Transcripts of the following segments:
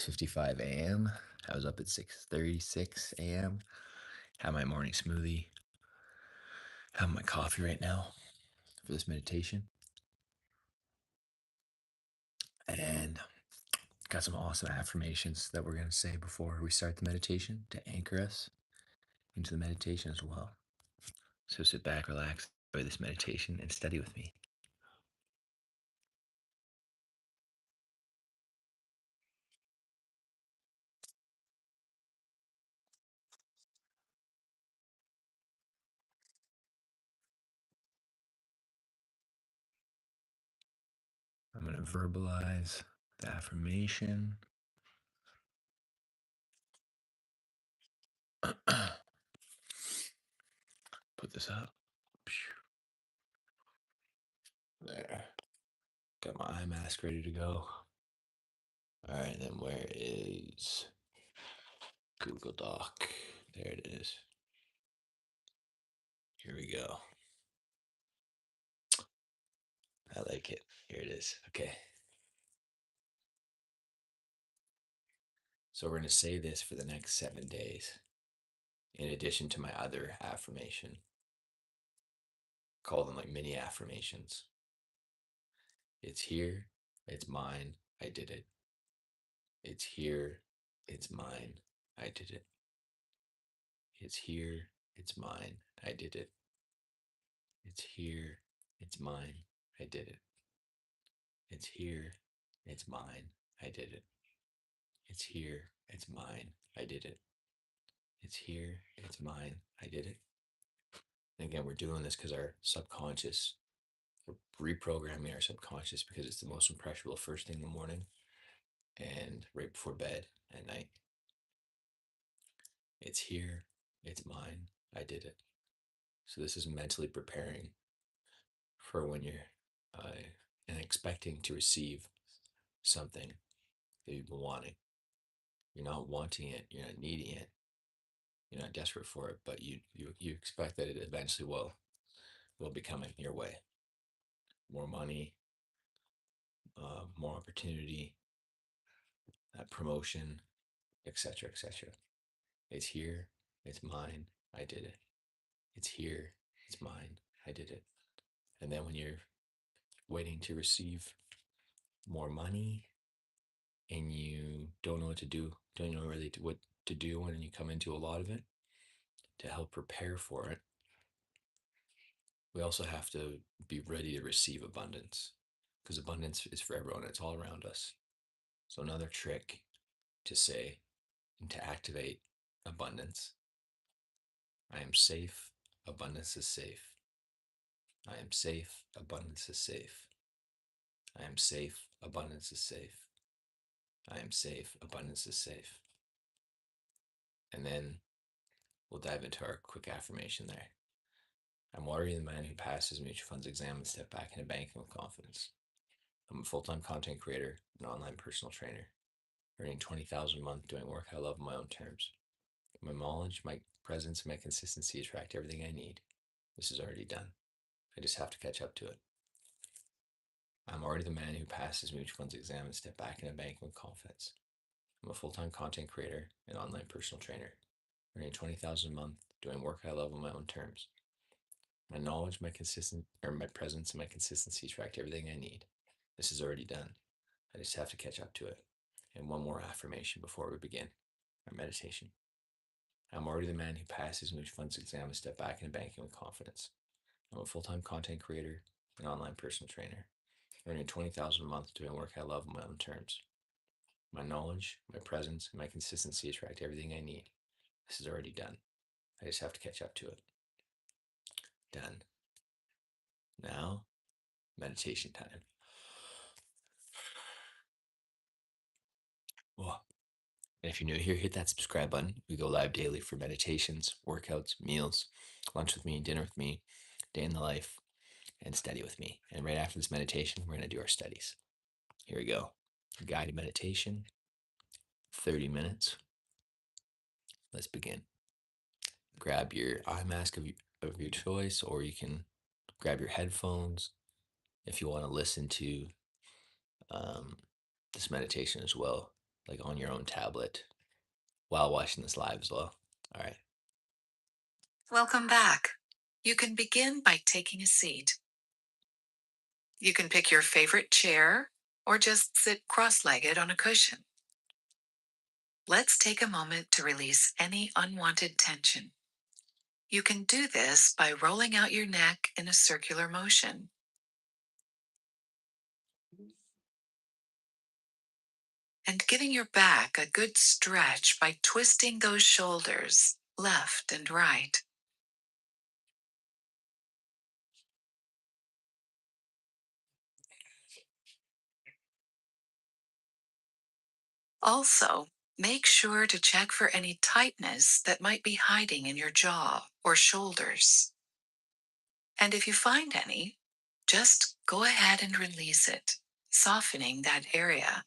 6:55 a.m. I was up at 6:36 a.m. Had my morning smoothie. Have my coffee right now for this meditation. And got some awesome affirmations that we're going to say before we start the meditation to anchor us into the meditation as well. So sit back, relax, enjoy this meditation, and study with me. I'm going to verbalize the affirmation. Put this up. There. Got my eye mask ready to go. All right, then where is Google Doc? There it is. Here we go. I like it. Here it is. Okay. So we're going to say this for the next 7 days, in addition to my other affirmation. Call them like mini affirmations. It's here. It's mine. I did it. It's here. It's mine. I did it. It's here. It's mine. I did it. It's here. It's mine. I did it. It's here. It's mine. I did it. It's here. It's mine. I did it. It's here. It's mine. I did it. And again, we're doing this because our subconscious, we're reprogramming our subconscious because it's the most impressionable first thing in the morning and right before bed at night. It's here. It's mine. I did it. So this is mentally preparing for when you're and expecting to receive something that you've been wanting. You're not wanting it. You're not needing it. You're not desperate for it, but you expect that it eventually will be coming your way. More money, more opportunity, promotion, etc., etc. It's here. It's mine. I did it. It's here. It's mine. I did it. And then when you're waiting to receive more money and you don't know what to do, don't know really what to do when you come into a lot of it, to help prepare for it, we also have to be ready to receive abundance because abundance is for everyone. It's all around us. So another trick to say and to activate abundance. I am safe. Abundance is safe. I am safe. Abundance is safe. I am safe. Abundance is safe. I am safe. Abundance is safe. And then we'll dive into our quick affirmation there. I'm already the man who passes mutual funds exam and step back into banking with confidence. I'm a full-time content creator and online personal trainer, earning 20,000 a month doing work I love on my own terms. My knowledge, my presence, and my consistency attract everything I need. This is already done. I just have to catch up to it. I'm already the man who passes mutual funds exam and step back into banking with confidence. I'm a full-time content creator and online personal trainer, earning 20,000 a month doing work I love on my own terms. My knowledge, my presence, and my consistency attract everything I need. This is already done. I just have to catch up to it. And one more affirmation before we begin our meditation. I'm already the man who passes mutual funds exam and step back into banking with confidence. I'm a full-time content creator and online personal trainer, earning 20,000 a month doing work I love on my own terms. My knowledge, my presence, and my consistency attract everything I need. This is already done. I just have to catch up to it. Done. Now, meditation time. Whoa. And if you're new here, hit that subscribe button. We go live daily for meditations, workouts, meals, lunch with me, dinner with me, day in the life, and study with me. And right after this meditation, we're going to do our studies. Here we go. Guided meditation, 30 minutes. Let's begin. Grab your eye mask of your choice, or you can grab your headphones if you want to listen to this meditation as well. like on your own tablet while watching this live as well. All right. Welcome back. You can begin by taking a seat. You can pick your favorite chair or just sit cross legged on a cushion. Let's take a moment to release any unwanted tension. You can do this by rolling out your neck in a circular motion and giving your back a good stretch by twisting those shoulders left and right. Also, make sure to check for any tightness that might be hiding in your jaw or shoulders. And if you find any, just go ahead and release it, softening that area.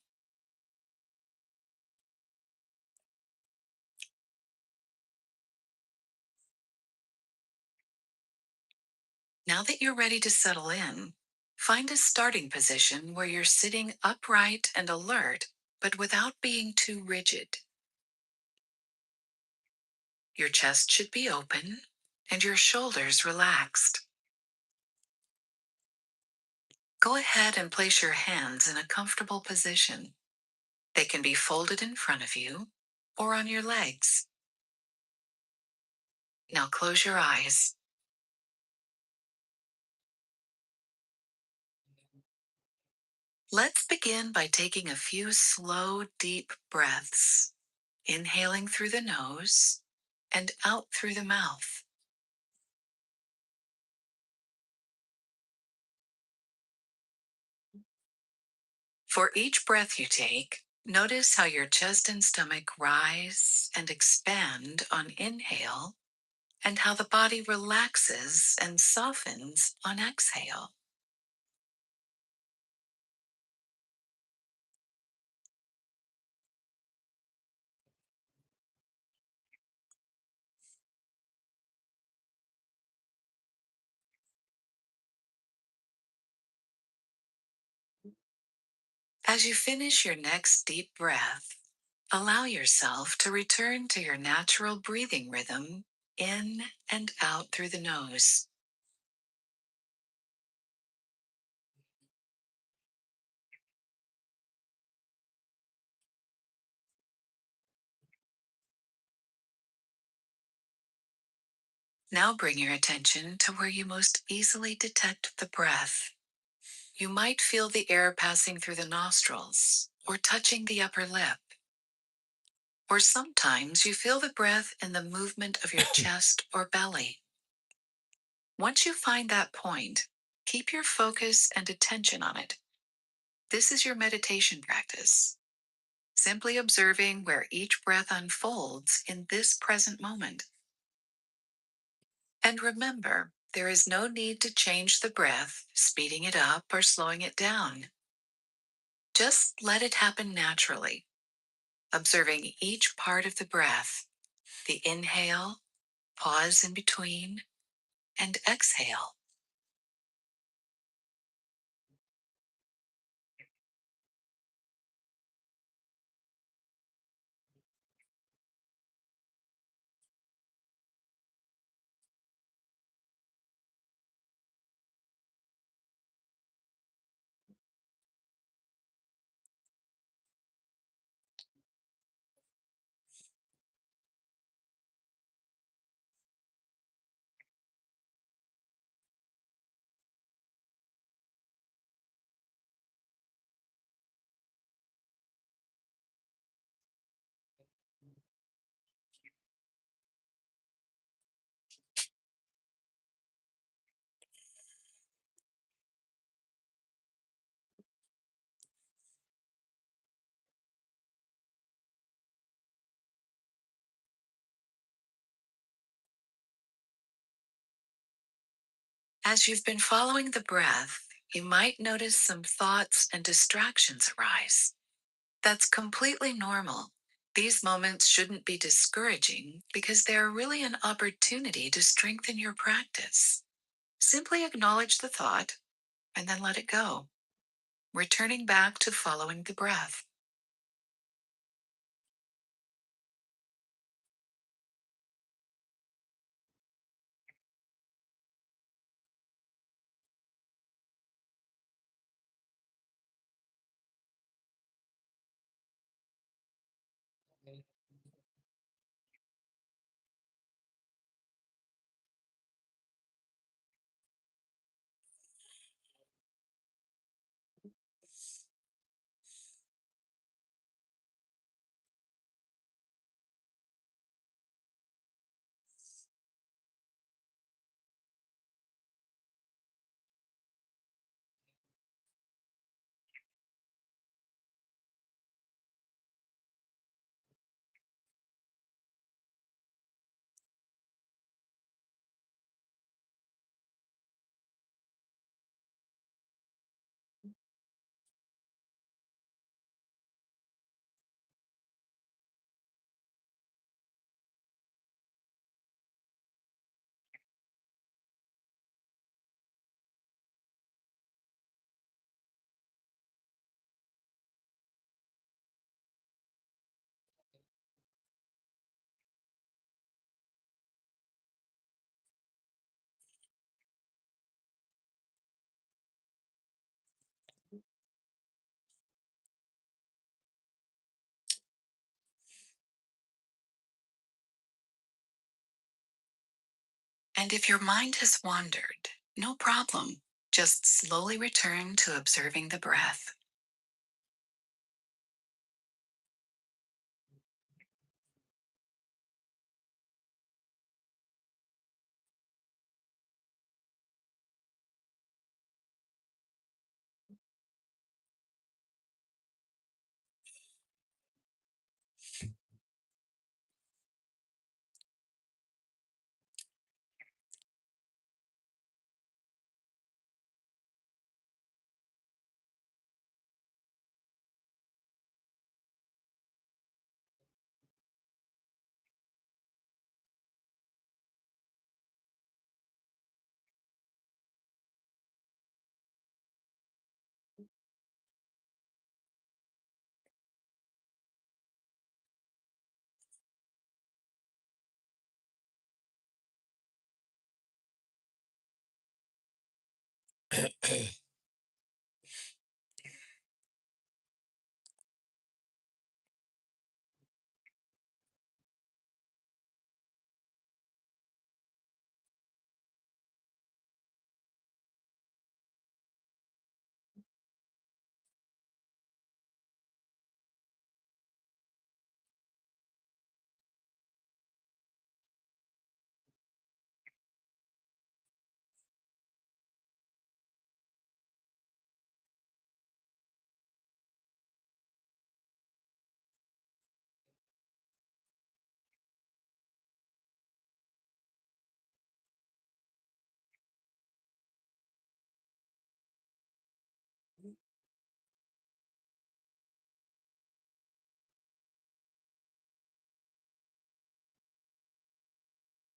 Now that you're ready to settle in, find a starting position where you're sitting upright and alert, but without being too rigid. Your chest should be open and your shoulders relaxed. Go ahead and place your hands in a comfortable position. They can be folded in front of you or on your legs. Now close your eyes. Let's begin by taking a few slow, deep breaths, inhaling through the nose and out through the mouth. For each breath you take, notice how your chest and stomach rise and expand on inhale and how the body relaxes and softens on exhale. As you finish your next deep breath, allow yourself to return to your natural breathing rhythm in and out through the nose. Now bring your attention to where you most easily detect the breath. You might feel the air passing through the nostrils or touching the upper lip. Or sometimes you feel the breath in the movement of your chest or belly. Once you find that point, keep your focus and attention on it. This is your meditation practice, simply observing where each breath unfolds in this present moment. And remember, there is no need to change the breath, speeding it up or slowing it down. Just let it happen naturally, observing each part of the breath, the inhale, pause in between, and exhale. As you've been following the breath, you might notice some thoughts and distractions arise. That's completely normal. These moments shouldn't be discouraging because they are really an opportunity to strengthen your practice. Simply acknowledge the thought and then let it go, returning back to following the breath. And if your mind has wandered, no problem. Just slowly return to observing the breath.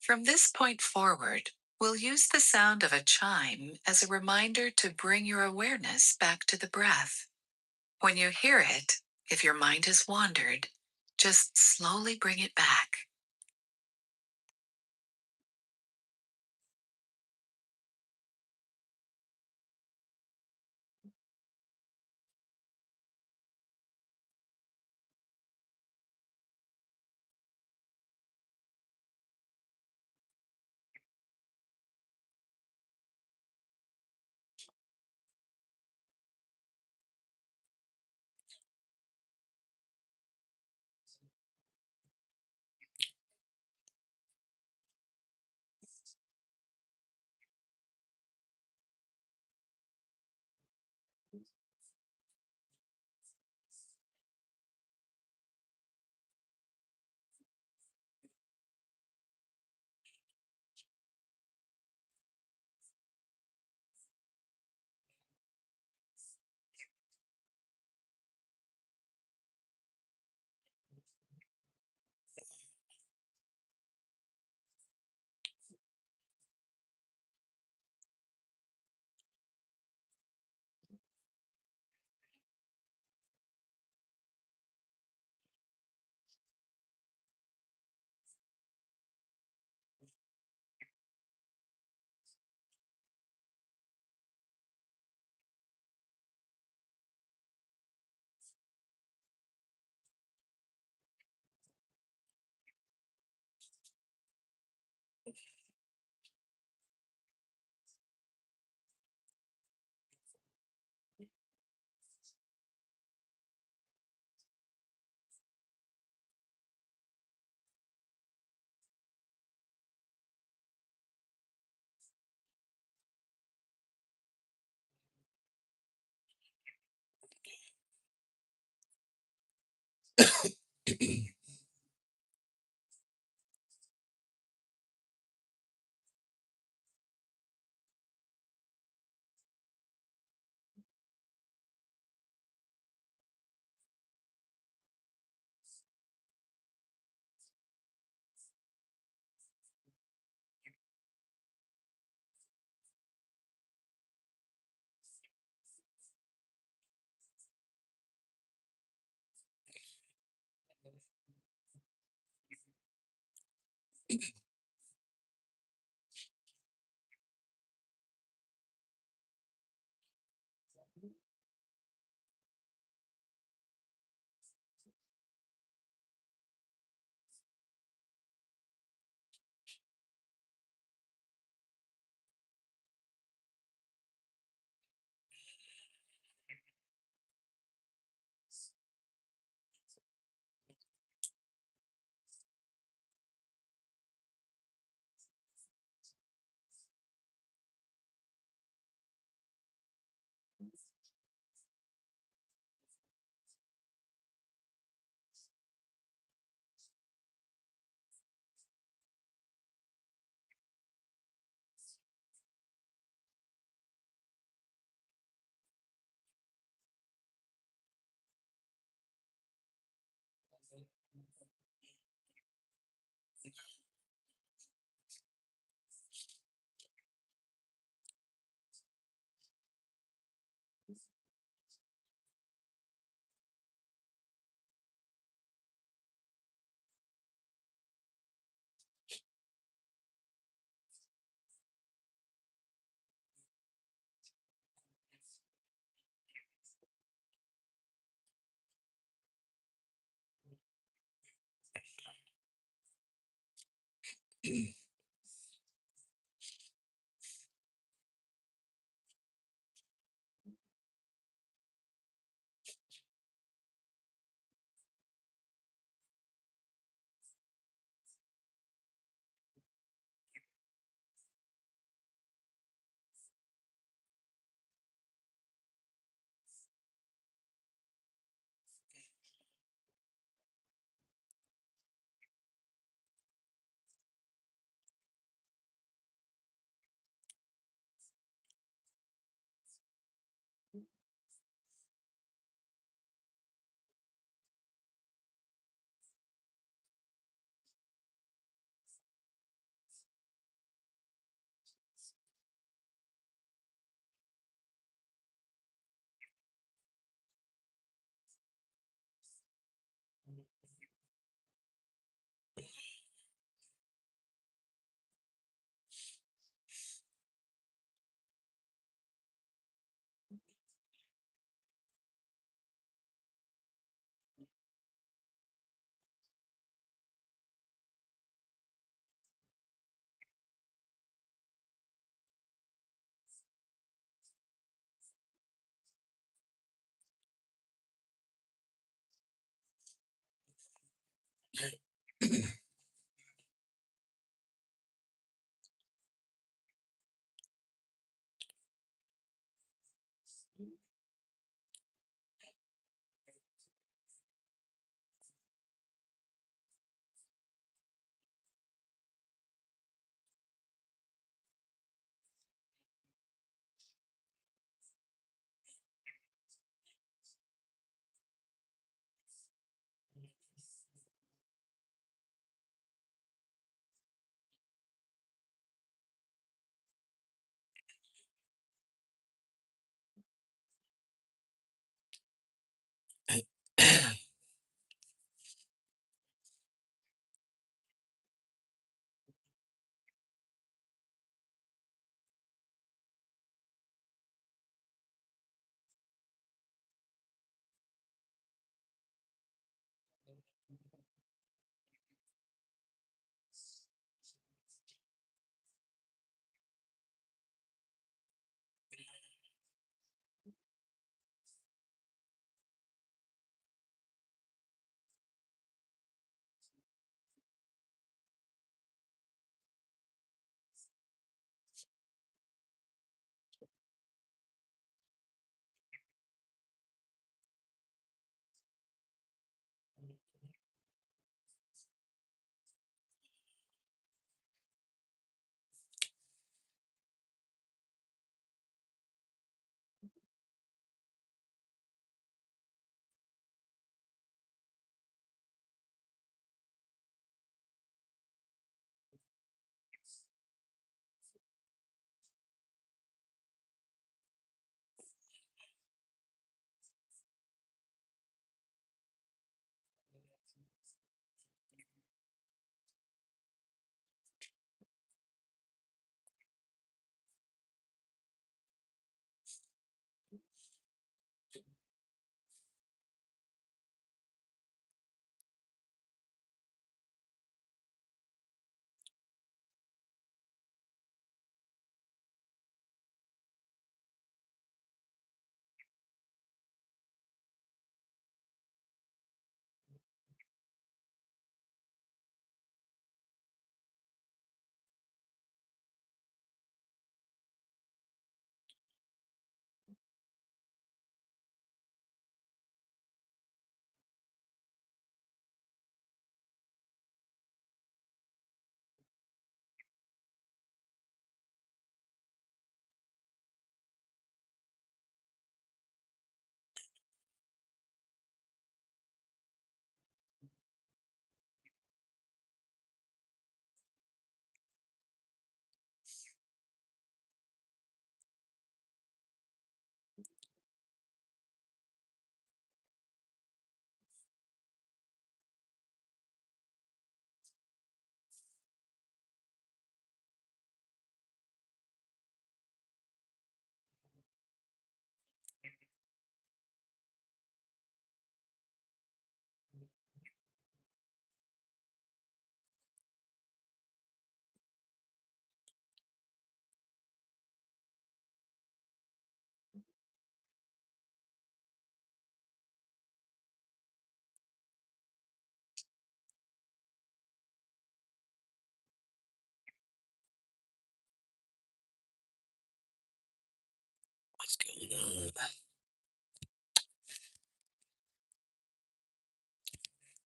From this point forward, we'll use the sound of a chime as a reminder to bring your awareness back to the breath. When you hear it, if your mind has wandered, just slowly bring it back.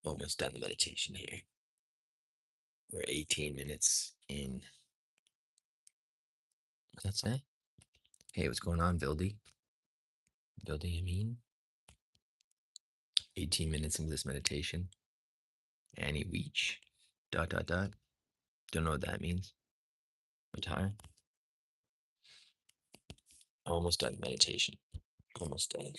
Almost done the meditation here. We're 18 minutes in. What's that say? Hey, what's going on, Vildy? Vildy, I mean? 18 minutes into this meditation. Annie Weech. ... Don't know what that means. Retire. Almost done meditation. Almost done.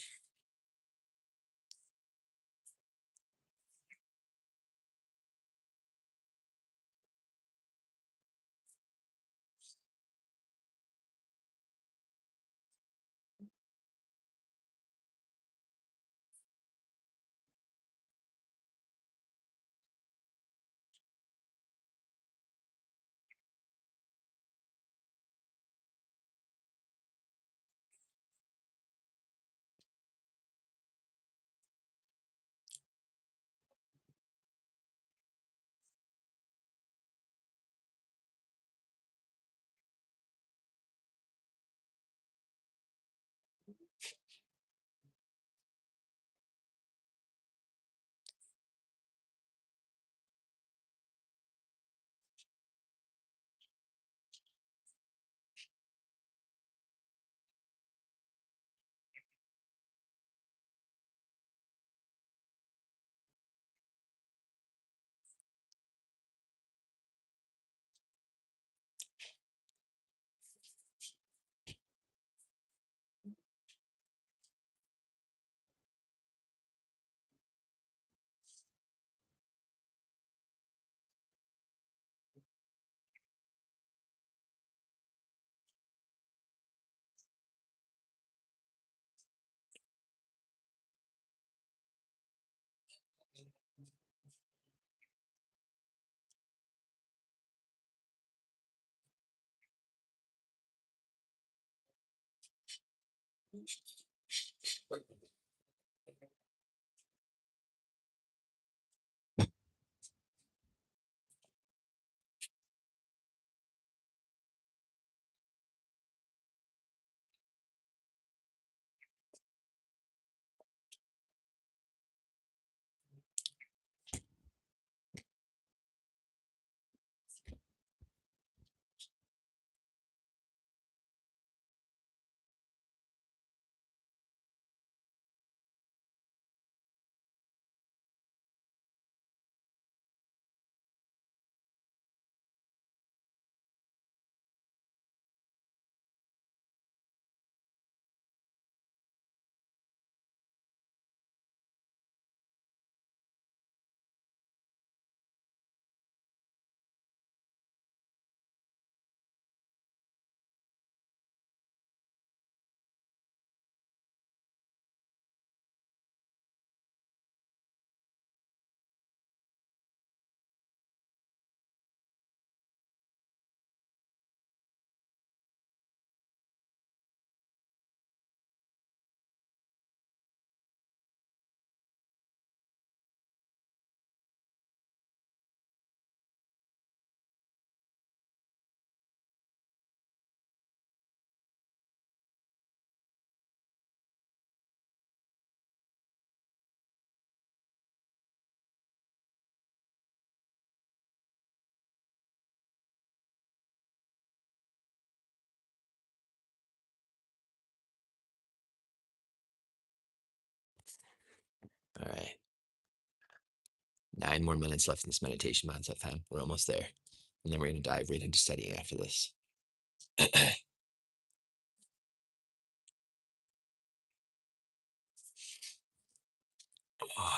All right. 9 more minutes left in this meditation mindset time. We're almost there. And then we're going to dive right into studying after this. All right.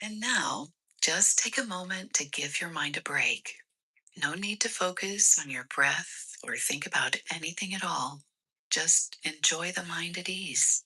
And now, just take a moment to give your mind a break. No need to focus on your breath or think about anything at all. Just enjoy the mind at ease.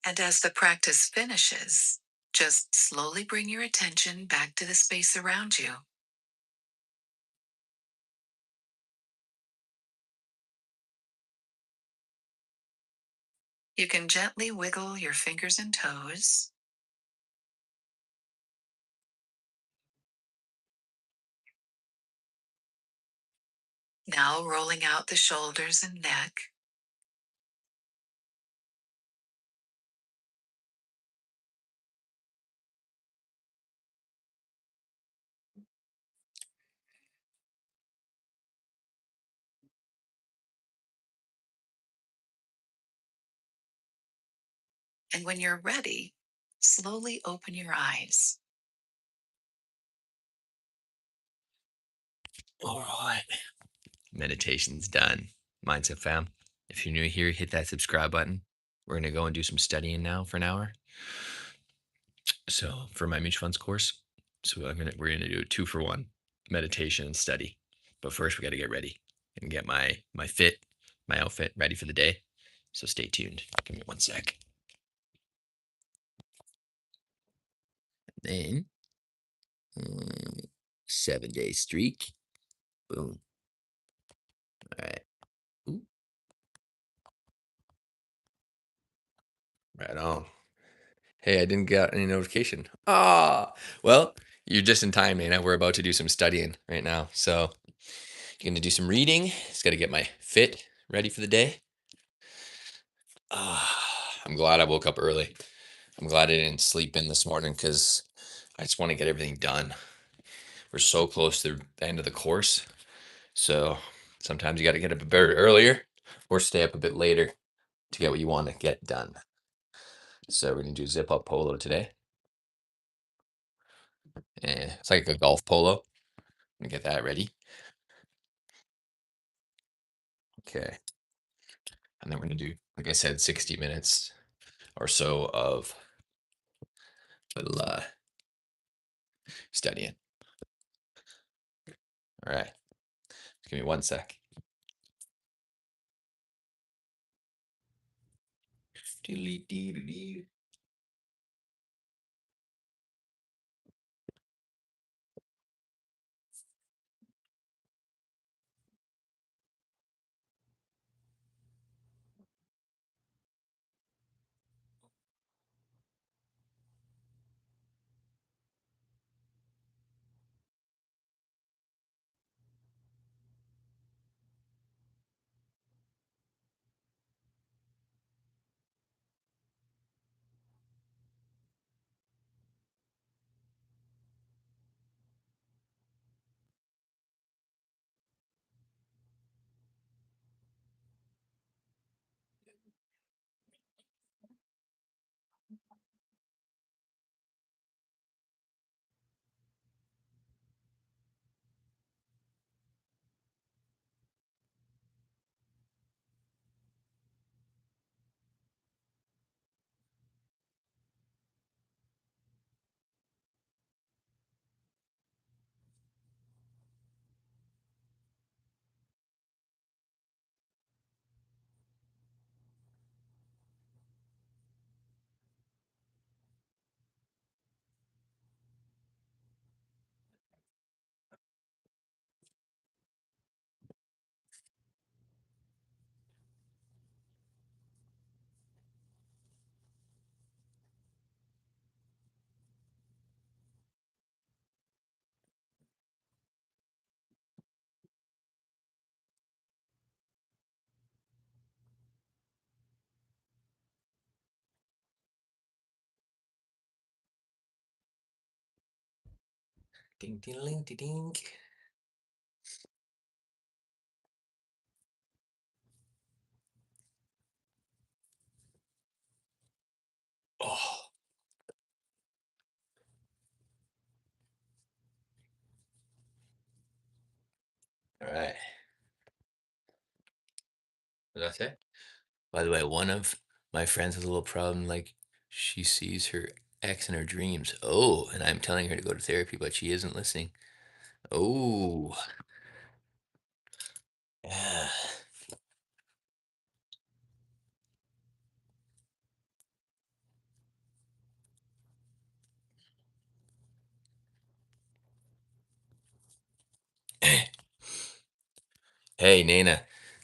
And as the practice finishes, just slowly bring your attention back to the space around you. You can gently wiggle your fingers and toes. Now rolling out the shoulders and neck. And when you're ready, slowly open your eyes. All right. Meditation's done. Mindset fam. If you're new here, hit that subscribe button. We're gonna go and do some studying now for an hour. So for my mutual funds course, we're gonna do a 2-for-1 meditation and study. But first we gotta get ready and get my outfit ready for the day. So stay tuned. Give me one sec. Then 7-day streak. Boom. All right. Ooh, right on. Hey, I didn't get any notification. Well, you're just in time, Nana. We're about to do some studying right now. So you're gonna do some reading. Just gotta get my fit ready for the day. I'm glad I woke up early. I'm glad I didn't sleep in this morning because I just want to get everything done. We're so close to the end of the course. So sometimes you got to get up a bit earlier or stay up a bit later to get what you want to get done. So we're going to do zip up polo today. And it's like a golf polo. Let me get that ready. Okay. And then we're going to do, like I said, 60 minutes or so of little studying. All right. Give me one sec. Ding ding ding ding ding. Oh, all right. What did I say? By the way, one of my friends has a little problem. Like, she sees her ex in her dreams. Oh, and I'm telling her to go to therapy, but she isn't listening. Oh, yeah. Hey, Nana,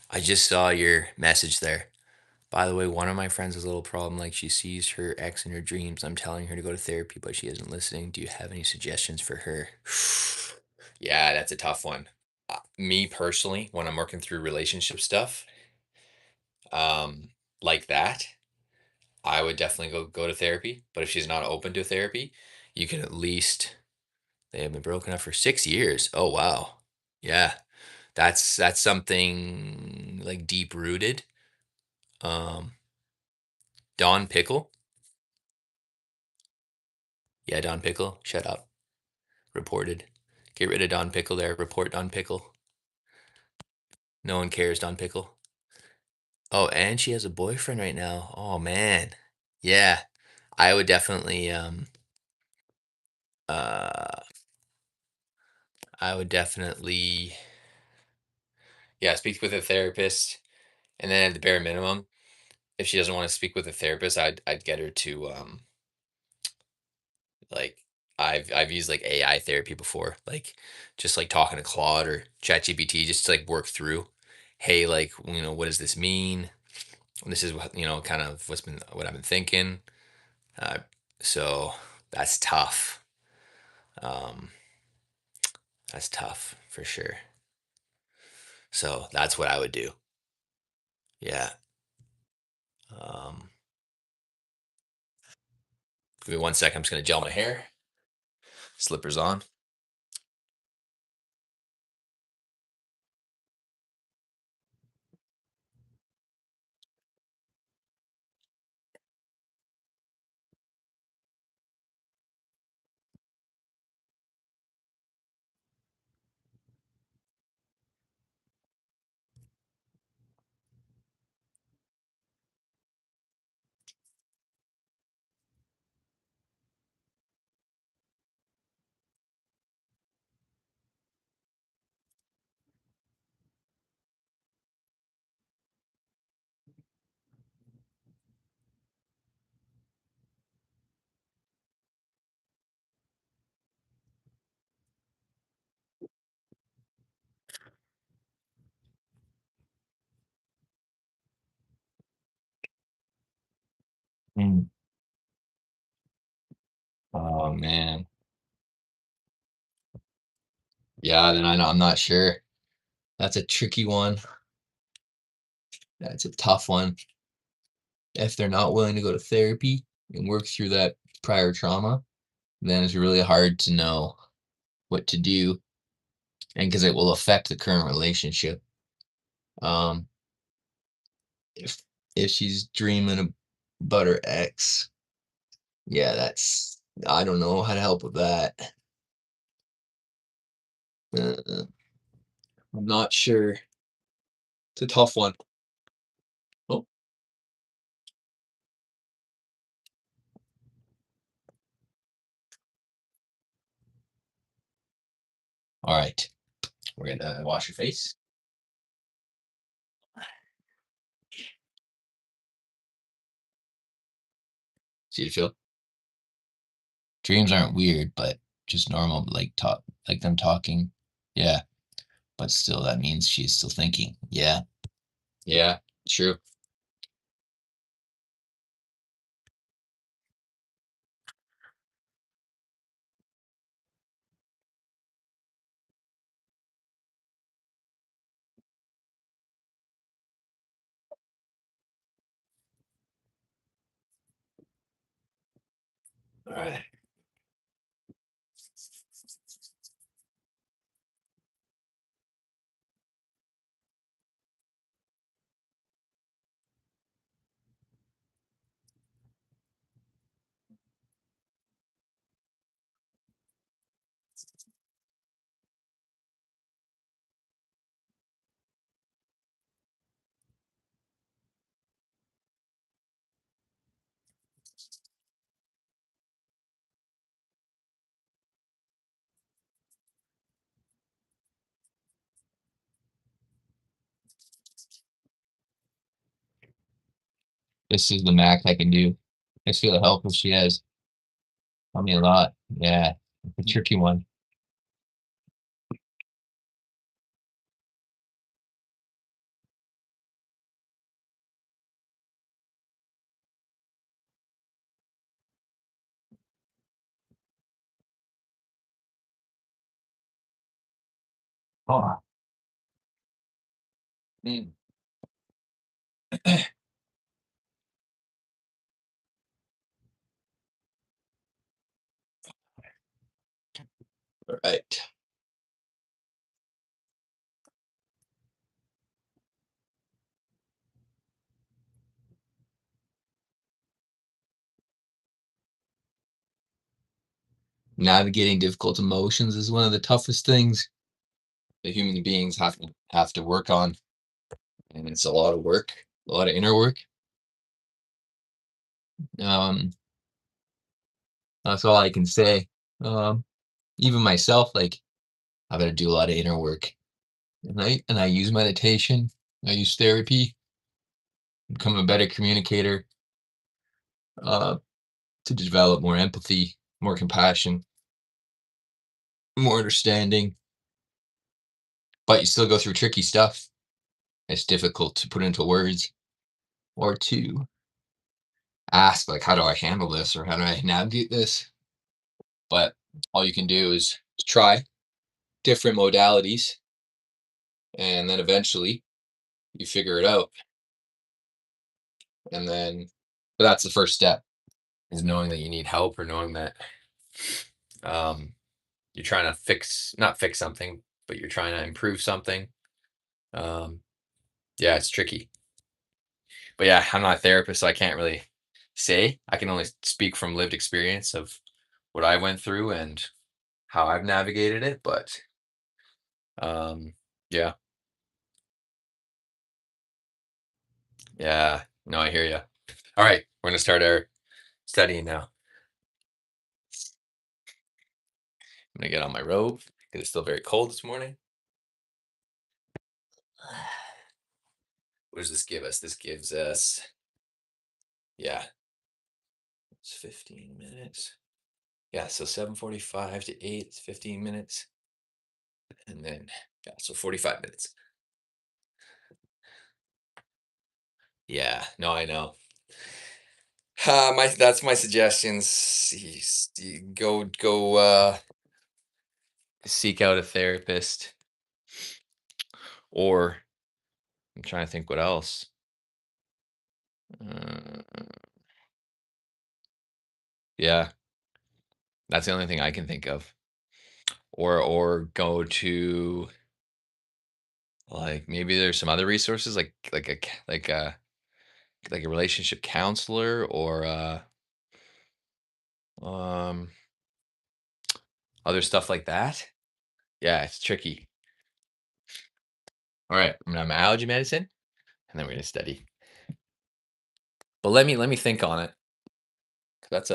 I just saw your message there. By the way, one of my friends has a little problem. Like, she sees her ex in her dreams. I'm telling her to go to therapy, but she isn't listening. Do you have any suggestions for her? Yeah, that's a tough one. Me personally, when I'm working through relationship stuff, um, like that, I would definitely go to therapy. But if she's not open to therapy, you can at least they have been broken up for 6 years. Oh wow, yeah, that's something like deep rooted. Um, Don Pickle, yeah, Don Pickle, shut up. Reported. Get rid of Don Pickle there. Report Don Pickle. No one cares, Don Pickle. Oh, and she has a boyfriend right now. Oh man. Yeah. I would definitely uh I would definitely yeah, speak with a therapist, and then at the bare minimum, if she doesn't want to speak with a therapist, I'd get her to like I've used like AI therapy before, like just like talking to Claude or ChatGPT just to like work through, hey, like, what does this mean? This is what, kind of what I've been thinking. Uh, so that's tough. Um, that's tough for sure. So that's what I would do. Yeah. Um, Give me 1 second. I'm just gonna gel my hair. Slippers on. Mm. Oh man. Yeah, then I know I'm not sure. That's a tricky one. That's a tough one. If they're not willing to go to therapy and work through that prior trauma, then it's really hard to know what to do, and because it will affect the current relationship. Um, if if she's dreaming about her ex, yeah, that's I don't know how to help with that. Uh, I'm not sure. It's a tough one. Oh, all right. We're gonna wash your face. See the feel. Dreams aren't weird, but just normal, like like them talking. Yeah, but still, that means she's still thinking. Yeah, yeah, true. All right. This is the max I can do. I just feel helpful she has. Helped me a lot. Yeah. A tricky one. Oh. Mm. All right. Navigating difficult emotions is one of the toughest things that human beings have to work on, and it's a lot of work, a lot of inner work. Um, that's all I can say. Um, Even myself, like I've got to do a lot of inner work, and I use meditation, I use therapy, become a better communicator, uh, to develop more empathy, more compassion, more understanding. But you still go through tricky stuff. It's difficult to put into words or to ask, like, how do I handle this or how do I navigate this? But all you can do is try different modalities, and then eventually you figure it out. And then, but that's the first step, is knowing that you need help, or knowing that um, you're trying to not fix something, but you're trying to improve something. Um, yeah, it's tricky. But yeah, I'm not a therapist, so I can't really say. I can only speak from lived experience of what I went through and how I've navigated it. But um, yeah, yeah, no, I hear you. All right, we're gonna start our studying now. I'm gonna get on my robe because it's still very cold this morning. What does this give us? This gives us, yeah, it's 15 minutes. Yeah, so 7:45 to 8, it's 15 minutes. And then, yeah, so 45 minutes. Yeah, no, I know. My that's my suggestions. You go seek out a therapist, or I'm trying to think what else. Uh, yeah, that's the only thing I can think of. Or go to, like, maybe there's some other resources, like a relationship counselor, or um other stuff like that. Yeah, it's tricky. All right, I'm gonna have my allergy medicine, and then we're gonna study. But let me think on it. 'Cause that's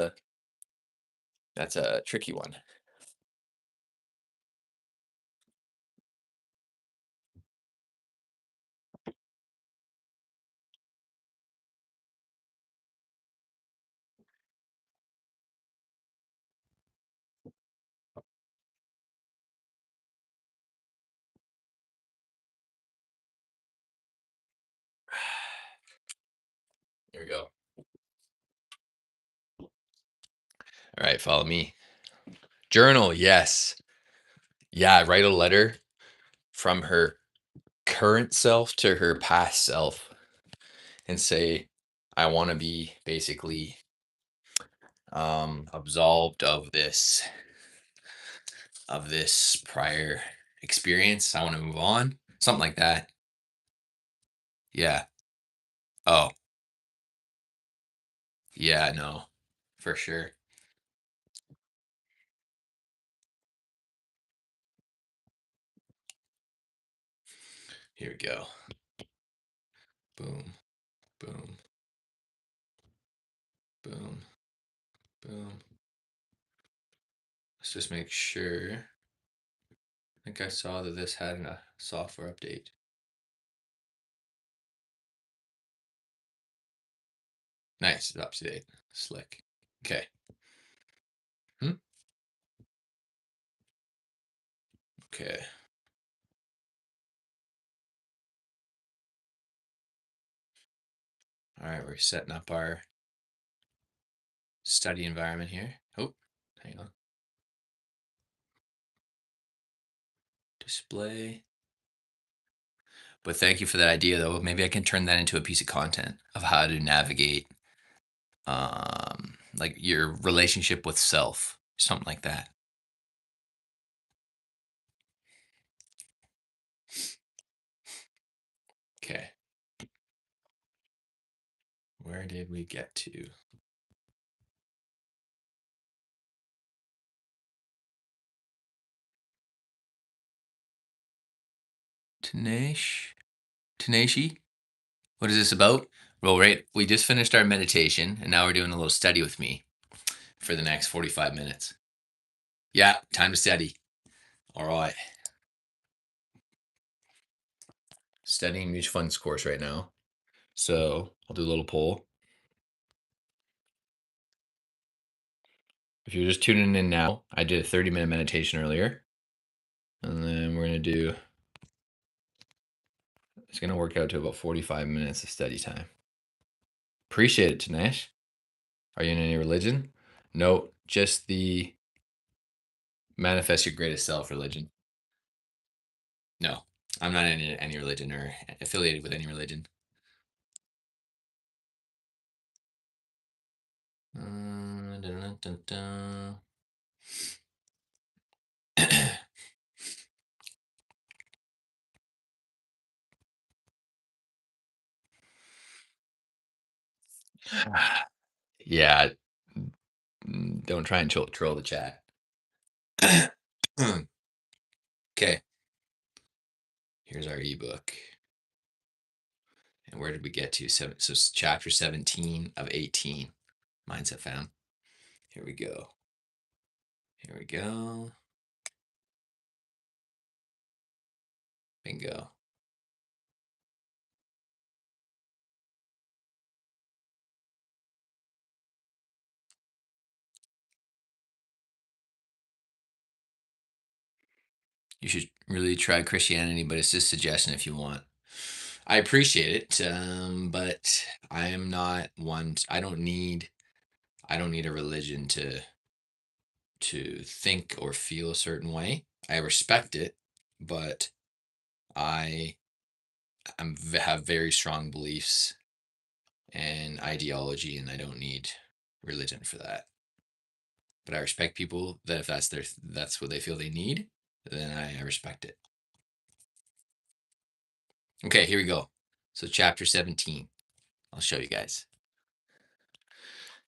a tricky one. Here we go. All right, follow me. Journal, yes. Yeah, write a letter from her current self to her past self, and say, I want to be basically absolved of this prior experience. I want to move on. Something like that. Yeah. Oh, yeah, no. For sure. Here we go. Boom, boom, boom, boom. Let's just make sure. I think I saw that this had a software update. Nice. Up to date. Slick. Okay. Hmm? Okay. All right, we're setting up our study environment here. Oh, hang on. Display. But thank you for that idea, though. Maybe I can turn that into a piece of content of how to navigate, like your relationship with self, something like that. Okay. Where did we get to? Tanashi? What is this about? Well, right, we just finished our meditation and now we're doing a little study with me for the next 45 minutes. Yeah, time to study. All right. Studying mutual funds course right now. So I'll do a little poll. If you're just tuning in now, I did a 30-minute meditation earlier. And then we're going to do, it's going to work out to about 45 minutes of study time. Appreciate it, Tanesh. Are you in any religion? No, just the manifest your greatest self religion. No, I'm not in any religion or affiliated with any religion. Dun, dun, dun, yeah, don't try and troll the chat. Okay, here's our ebook. And where did we get to? So chapter 17 of 18, Mindset Found. Here we go. Here we go. Bingo. You should really try Christianity, but it's just a suggestion if you want. I appreciate it, but I am not one. I don't need a religion to think or feel a certain way. I respect it, but I have very strong beliefs and ideology, and I don't need religion for that. But I respect people that if that's what they feel they need, then I respect it. Okay, here we go. So chapter 17. I'll show you guys.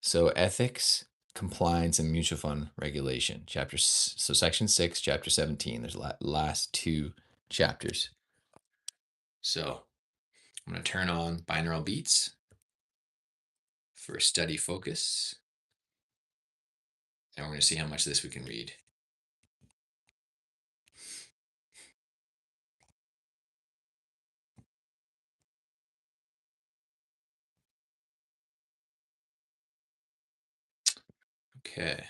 So ethics, compliance, and mutual fund regulation. So section 6, chapter 17. There's last two chapters. So I'm going to turn on binaural beats for study focus. And we're going to see how much of this we can read. Okay.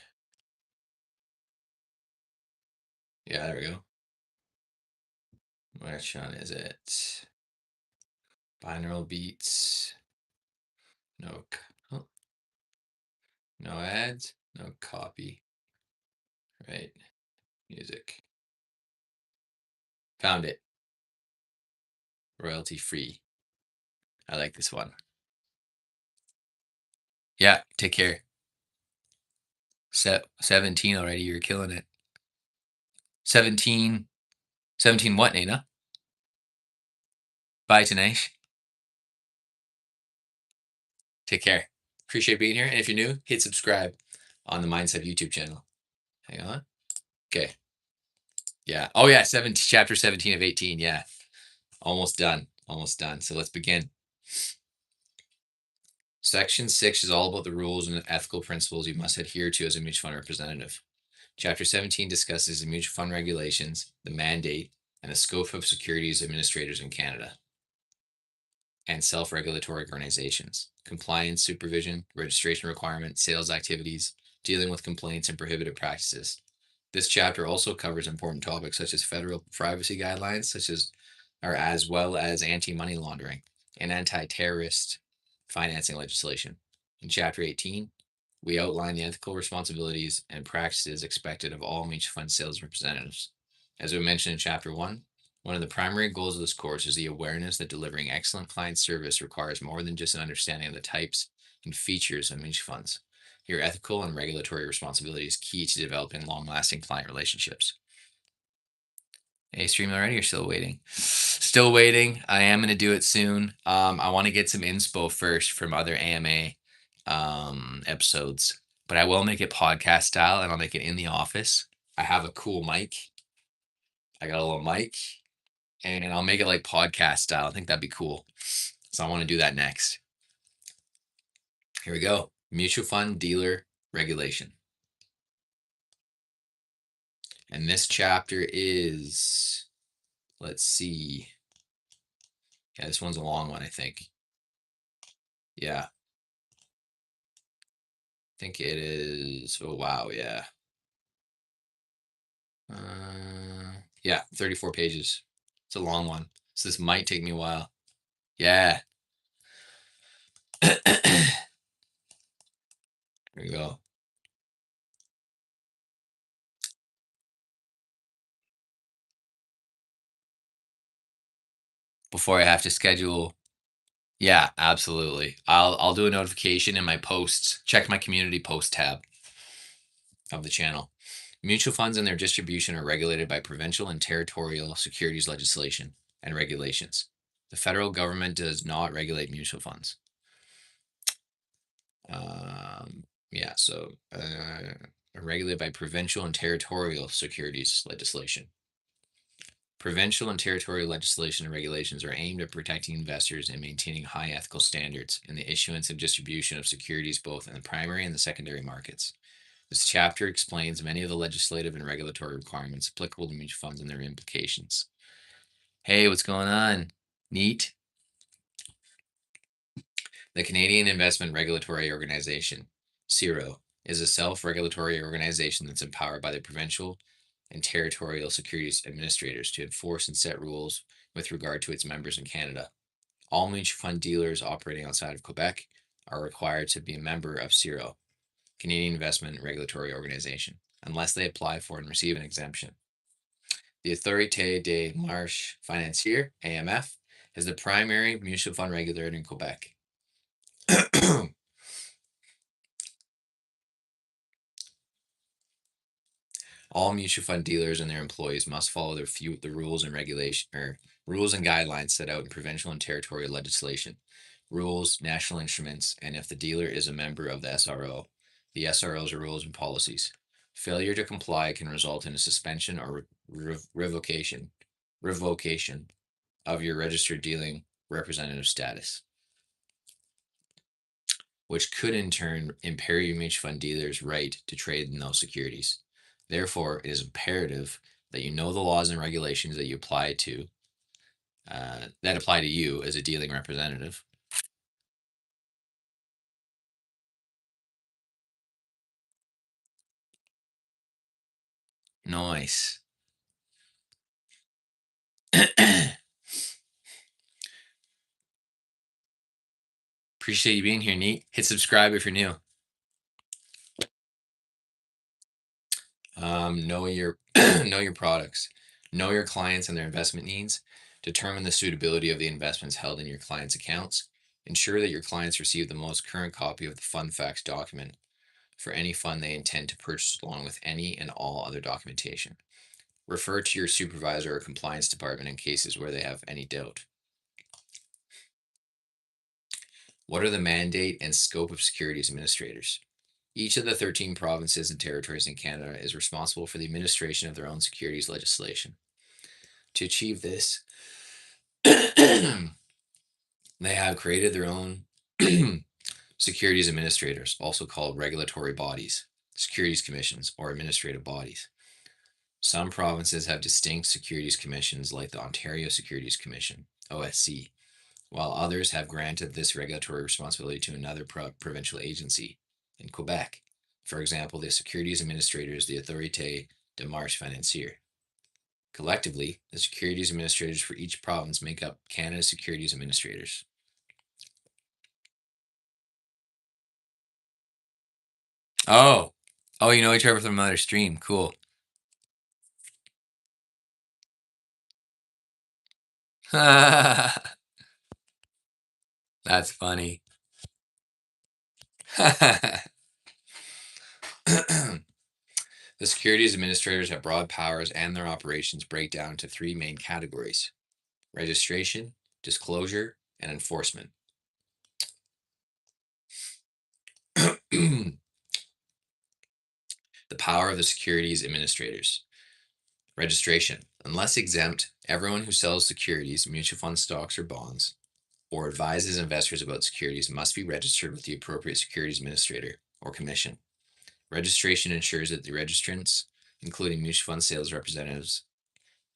Yeah, there we go. Which one is it? Binaural beats. No, no ads, no copy. Right. Music. Found it. Royalty free. I like this one. Yeah, take care. 17 already. You're killing it. 17 what, Nina? Bye, Tanesh. Take care. Appreciate being here. And if you're new, hit subscribe on the Mindset YouTube channel. Hang on. Okay. Yeah. Oh, yeah. Chapter 17 of 18. Yeah. Almost done. Almost done. So let's begin. Section 6 is all about the rules and ethical principles you must adhere to as a mutual fund representative. Chapter 17 discusses the mutual fund regulations, the mandate, and the scope of securities administrators in Canada. and self-regulatory organizations, compliance, supervision, registration requirements, sales activities, dealing with complaints and prohibited practices. This chapter also covers important topics such as federal privacy guidelines, as well as anti-money laundering and anti-terrorist financing legislation. In Chapter 18, we outline the ethical responsibilities and practices expected of all mutual fund sales representatives. As we mentioned in Chapter 1, one of the primary goals of this course is the awareness that delivering excellent client service requires more than just an understanding of the types and features of mutual funds. Your ethical and regulatory responsibility is key to developing long-lasting client relationships. Hey, stream already? You're still waiting? Still waiting. I am gonna do it soon. I want to get some inspo first from other AMA episodes, but I will make it podcast style, and I'll make it in the office. I have a cool mic. I got a little mic, and I'll make it like podcast style. I think that'd be cool. So I want to do that next. Here we go. Mutual fund dealer regulation. And this chapter is, let's see. Yeah, this one's a long one, I think. Yeah. I think it is. Oh, wow. Yeah. Yeah, 34 pages. It's a long one. So this might take me a while. Yeah. Here we go. Before I have to schedule. Yeah, absolutely. I'll do a notification in my posts. Check my community post tab of the channel. Mutual funds and their distribution are regulated by provincial and territorial securities legislation and regulations. The federal government does not regulate mutual funds. Yeah, so regulated by provincial and territorial securities legislation. Provincial and territorial legislation and regulations are aimed at protecting investors and maintaining high ethical standards in the issuance and distribution of securities both in the primary and the secondary markets. This chapter explains many of the legislative and regulatory requirements applicable to mutual funds and their implications. Hey, what's going on? Neat. The Canadian Investment Regulatory Organization, CIRO, is a self-regulatory organization that's empowered by the provincial and territorial securities administrators to enforce and set rules with regard to its members in Canada. All mutual fund dealers operating outside of Quebec are required to be a member of CIRO, Canadian Investment Regulatory Organization, unless they apply for and receive an exemption. The Autorité des Marchés Financiers, AMF, is the primary mutual fund regulator in Quebec. All mutual fund dealers and their employees must follow the rules and rules and guidelines set out in provincial and territorial legislation, rules, national instruments, and if the dealer is a member of the SRO, the SRO's rules and policies. Failure to comply can result in a suspension or revocation of your registered dealing representative status, which could in turn impair your mutual fund dealer's right to trade in those securities. Therefore, it is imperative that you know the laws and regulations that apply to you as a dealing representative. Nice. Appreciate you being here, Neat. Hit subscribe if you're new. Know your know your products, know your clients and their investment needs, determine the suitability of the investments held in your clients' accounts, ensure that your clients receive the most current copy of the fund facts document for any fund they intend to purchase along with any and all other documentation. Refer to your supervisor or compliance department in cases where they have any doubt. What are the mandate and scope of securities administrators? Each of the 13 provinces and territories in Canada is responsible for the administration of their own securities legislation. To achieve this, they have created their own securities administrators, also called regulatory bodies, securities commissions, or administrative bodies. Some provinces have distinct securities commissions like the Ontario Securities Commission, OSC, while others have granted this regulatory responsibility to another provincial agency. In Quebec, for example, the Securities Administrator is the Autorité de Marché Financière. Collectively, the securities administrators for each province make up Canada's securities administrators. Oh, oh, you know each other from another stream. Cool. That's funny. The securities administrators have broad powers and their operations break down into three main categories: registration, disclosure, and enforcement. The power of the securities administrators. Registration. Unless exempt, everyone who sells securities, mutual fund stocks, or bonds, or advises investors about securities must be registered with the appropriate securities administrator or commission. Registration ensures that the registrants, including mutual fund sales representatives,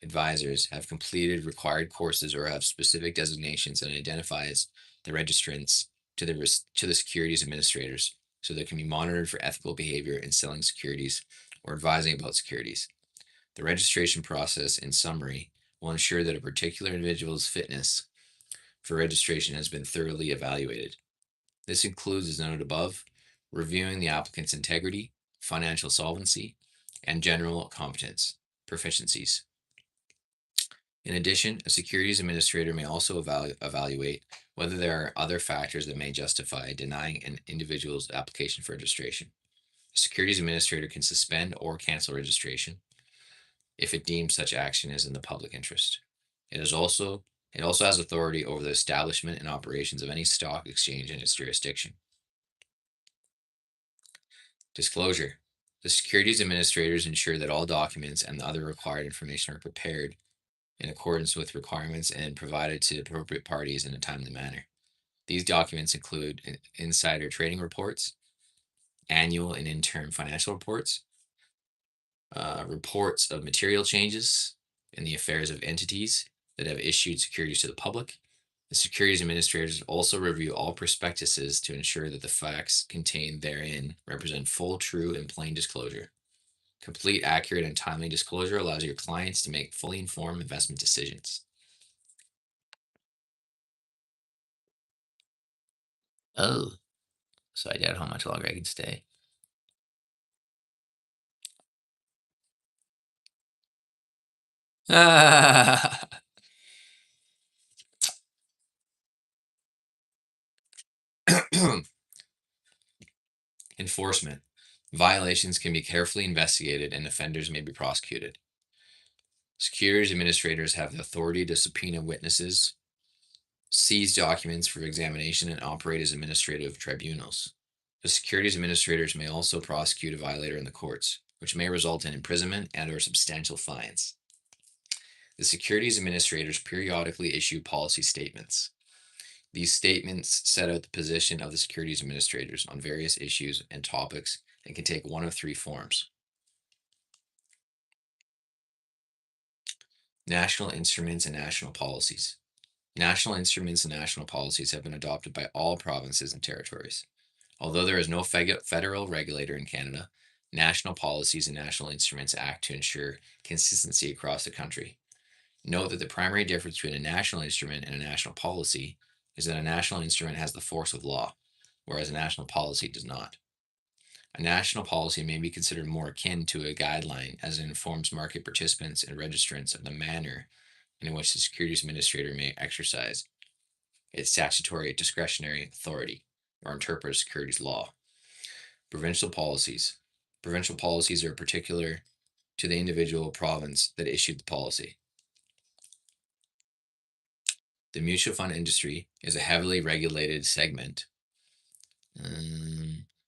advisors, have completed required courses or have specific designations, and identifies the registrants to the securities administrators so they can be monitored for ethical behavior in selling securities or advising about securities. The registration process, in summary, will ensure that a particular individual's fitness for registration has been thoroughly evaluated. This includes, as noted above, reviewing the applicant's integrity, financial solvency, and general competence proficiencies. In addition, a securities administrator may also evaluate whether there are other factors that may justify denying an individual's application for registration. A securities administrator can suspend or cancel registration if it deems such action is in the public interest. It also has authority over the establishment and operations of any stock exchange in its jurisdiction. Disclosure. The securities administrators ensure that all documents and other required information are prepared in accordance with requirements and provided to appropriate parties in a timely manner. These documents include insider trading reports, annual and interim financial reports, reports of material changes in the affairs of entities that have issued securities to the public. The securities administrators also review all prospectuses to ensure that the facts contained therein represent full, true, and plain disclosure. Complete, accurate, and timely disclosure allows your clients to make fully informed investment decisions. Oh, so I doubt how much longer I can stay. Enforcement. Violations can be carefully investigated and offenders may be prosecuted. Securities administrators have the authority to subpoena witnesses, seize documents for examination, and operate as administrative tribunals. The securities administrators may also prosecute a violator in the courts, which may result in imprisonment and/or substantial fines. The securities administrators periodically issue policy statements. These statements set out the position of the securities administrators on various issues and topics and can take one of three forms: national instruments and national policies. National instruments and national policies have been adopted by all provinces and territories. Although there is no federal regulator in Canada, national policies and national instruments act to ensure consistency across the country. Note that the primary difference between a national instrument and a national policy is that a national instrument has the force of law, whereas a national policy does not. A national policy may be considered more akin to a guideline as it informs market participants and registrants of the manner in which the securities administrator may exercise its statutory discretionary authority or interpret securities law. Provincial policies. Provincial policies are particular to the individual province that issued the policy. The mutual fund industry is a heavily regulated segment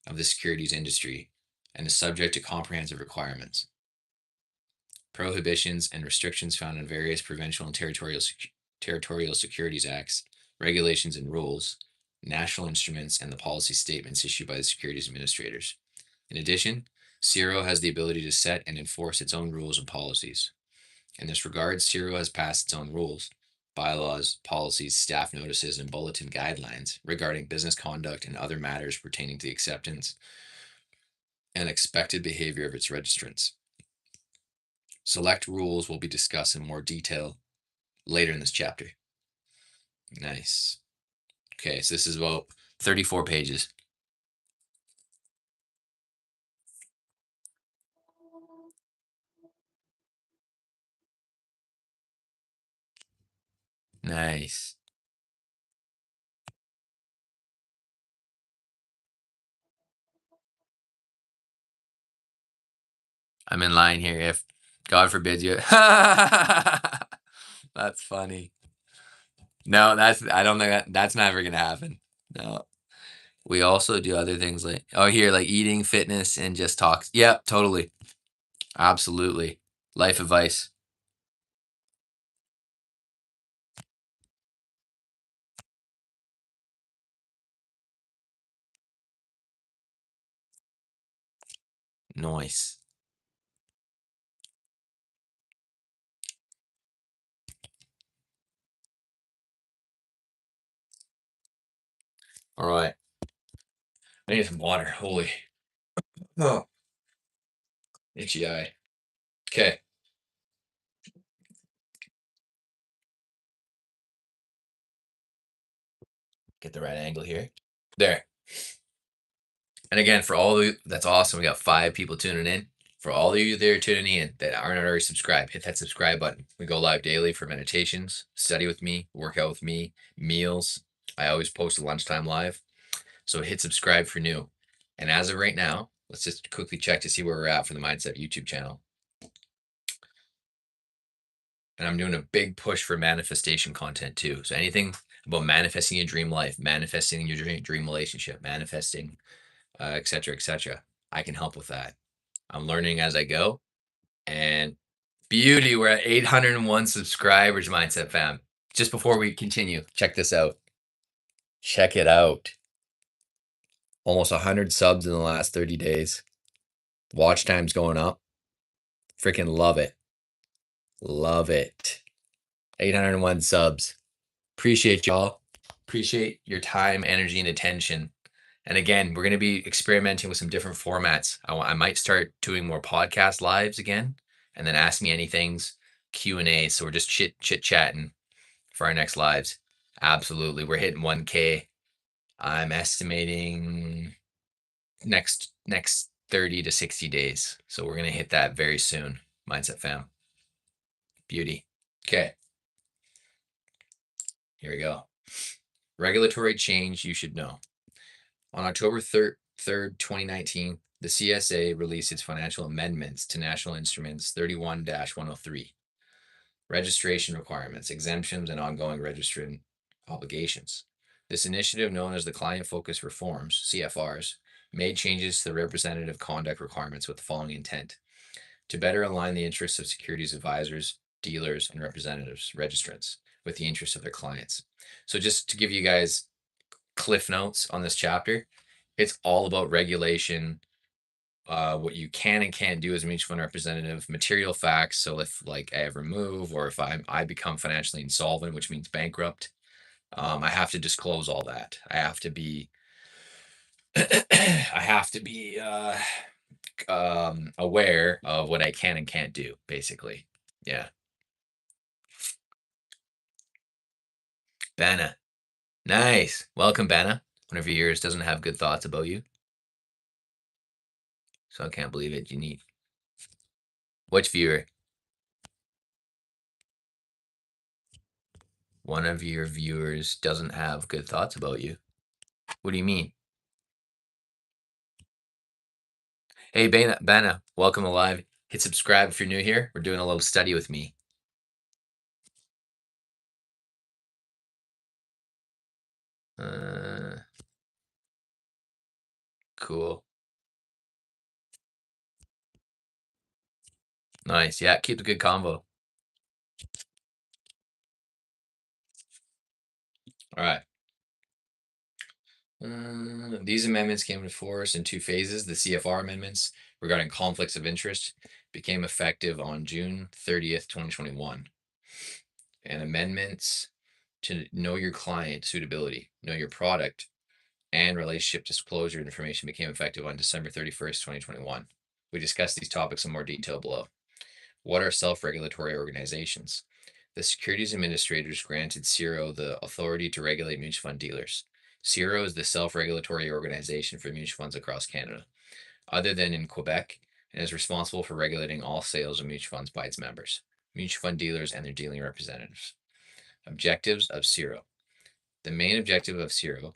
of the securities industry and is subject to comprehensive requirements, prohibitions, and restrictions found in various provincial and territorial securities acts, regulations and rules, national instruments, and the policy statements issued by the securities administrators. In addition, CIRO has the ability to set and enforce its own rules and policies. In this regard, CIRO has passed its own rules, bylaws, policies, staff notices, and bulletin guidelines regarding business conduct and other matters pertaining to the acceptance and expected behavior of its registrants. Select rules will be discussed in more detail later in this chapter. Nice. Okay, so this is about 34 pages. Nice. I'm in line here if God forbids you. That's funny. No, I don't think that's never gonna happen. No. We also do other things like here, like eating, fitness, and just talks. Yeah, totally. Absolutely. Life advice. Nice. All right. I need some water. Holy. Oh. Itchy eye. Okay. Get the right angle here. There. And again, for all of you, that's awesome. We got 5 people tuning in. For all of you that are tuning in that aren't already subscribed, hit that subscribe button. We go live daily for meditations, study with me, work out with me, meals. I always post a lunchtime live. So hit subscribe for new. And as of right now, let's just quickly check to see where we're at for the Mindset YouTube channel. And I'm doing a big push for manifestation content too. So anything about manifesting your dream life, manifesting your dream relationship, manifesting, etc., etc. I can help with that. I'm learning as I go. And beauty, we're at 801 subscribers, Mindset Fam. Just before we continue, check this out. Check it out. Almost 100 subs in the last 30 days. Watch time's going up. Freaking love it. Love it. 801 subs. Appreciate y'all. Appreciate your time, energy, and attention. And again, we're going to be experimenting with some different formats. I might start doing more podcast lives again, and then ask me anything's Q&A. So we're just chit chatting for our next lives. Absolutely. We're hitting 1K. I'm estimating next 30 to 60 days. So we're going to hit that very soon. Mindset Fam. Beauty. Okay. Here we go. Regulatory change you should know. On October 3rd, 2019, the CSA released its financial amendments to National Instruments 31-103, registration requirements, exemptions, and ongoing registration obligations. This initiative, known as the Client Focused Reforms, CFRs, made changes to the representative conduct requirements with the following intent: to better align the interests of securities advisors, dealers, and representatives, registrants, with the interests of their clients. So just to give you guys cliff notes on this chapter, it's all about regulation, what you can and can't do as a mutual fund representative, material facts. So if like I ever move, or if I become financially insolvent, which means bankrupt, I have to disclose all that. I have to be aware of what I can and can't do, basically. Yeah. Banna. Nice. Welcome, Banna. One of your ears doesn't have good thoughts about you. So I can't believe it. You need. Which viewer? One of your viewers doesn't have good thoughts about you. What do you mean? Hey, Banna, welcome alive. Hit subscribe if you're new here. We're doing a little study with me. Cool. Nice. Yeah, keep the good combo. All right. These amendments came into force in 2 phases. The CFR amendments regarding conflicts of interest became effective on June 30th, 2021. and amendments to know your client suitability, know your product, and relationship disclosure information became effective on December 31st, 2021. We discussed these topics in more detail below. What are self-regulatory organizations? The Securities Administrators granted CIRO the authority to regulate mutual fund dealers. CIRO is the self-regulatory organization for mutual funds across Canada, other than in Quebec, and is responsible for regulating all sales of mutual funds by its members, mutual fund dealers, and their dealing representatives. Objectives of CIRO. The main objective of CIRO,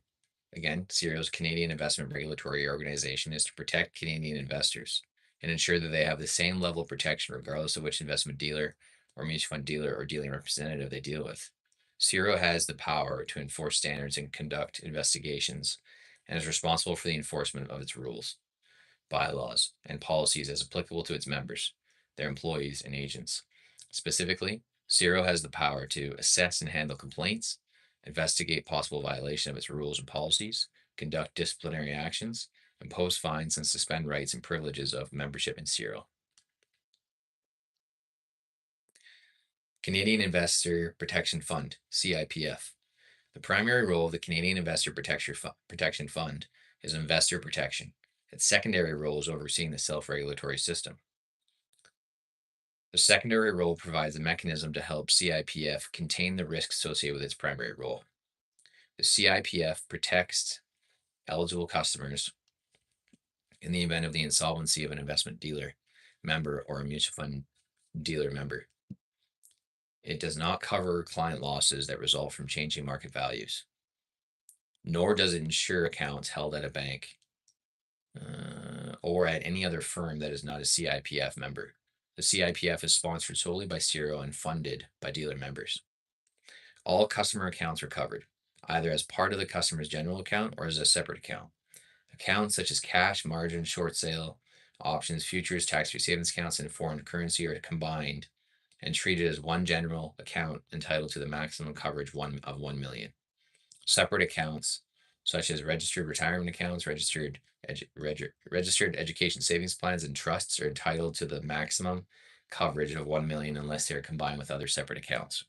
again, CIRO's Canadian Investment Regulatory Organization, is to protect Canadian investors and ensure that they have the same level of protection regardless of which investment dealer or mutual fund dealer or dealing representative they deal with. CIRO has the power to enforce standards and conduct investigations and is responsible for the enforcement of its rules, bylaws, and policies as applicable to its members, their employees, and agents. Specifically, CIRO has the power to assess and handle complaints, investigate possible violation of its rules and policies, conduct disciplinary actions, impose fines, and suspend rights and privileges of membership in CIRO. Canadian Investor Protection Fund, CIPF. The primary role of the Canadian Investor Protection Fund is investor protection. Its secondary role is overseeing the self-regulatory system. The secondary role provides a mechanism to help CIPF contain the risks associated with its primary role. The CIPF protects eligible customers in the event of the insolvency of an investment dealer member or a mutual fund dealer member. It does not cover client losses that result from changing market values, nor does it insure accounts held at a bank or at any other firm that is not a CIPF member. The CIPF is sponsored solely by CIRO and funded by dealer members. All customer accounts are covered, either as part of the customer's general account or as a separate account. Accounts such as cash, margin, short sale, options, futures, tax-free savings accounts, and foreign currency are combined and treated as one general account entitled to the maximum coverage of 1 million. Separate accounts, such as registered retirement accounts, registered education savings plans, and trusts, are entitled to the maximum coverage of 1 million unless they are combined with other separate accounts.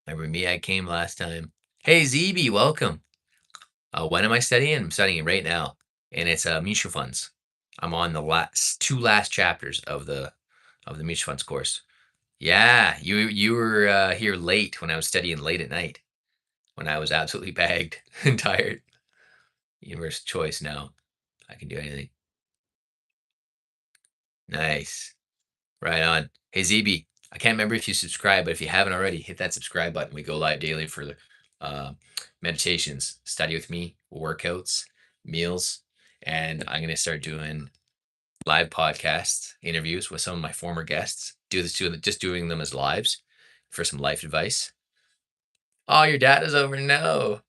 Remember me? I came last time. Hey, ZB, welcome. When am I studying? I'm studying right now, and it's mutual funds. I'm on the two last chapters of the mutual funds course. Yeah, you were here late when I was studying late at night, when I was absolutely bagged and tired. Universe choice now. I can do anything. Nice. Right on. Hey, ZB, I can't remember if you subscribe, but if you haven't already, hit that subscribe button. We go live daily for meditations, study with me, workouts, meals, and I'm going to start doing live podcasts, interviews with some of my former guests. Just doing them as lives for some life advice. Oh, your dad is over? No.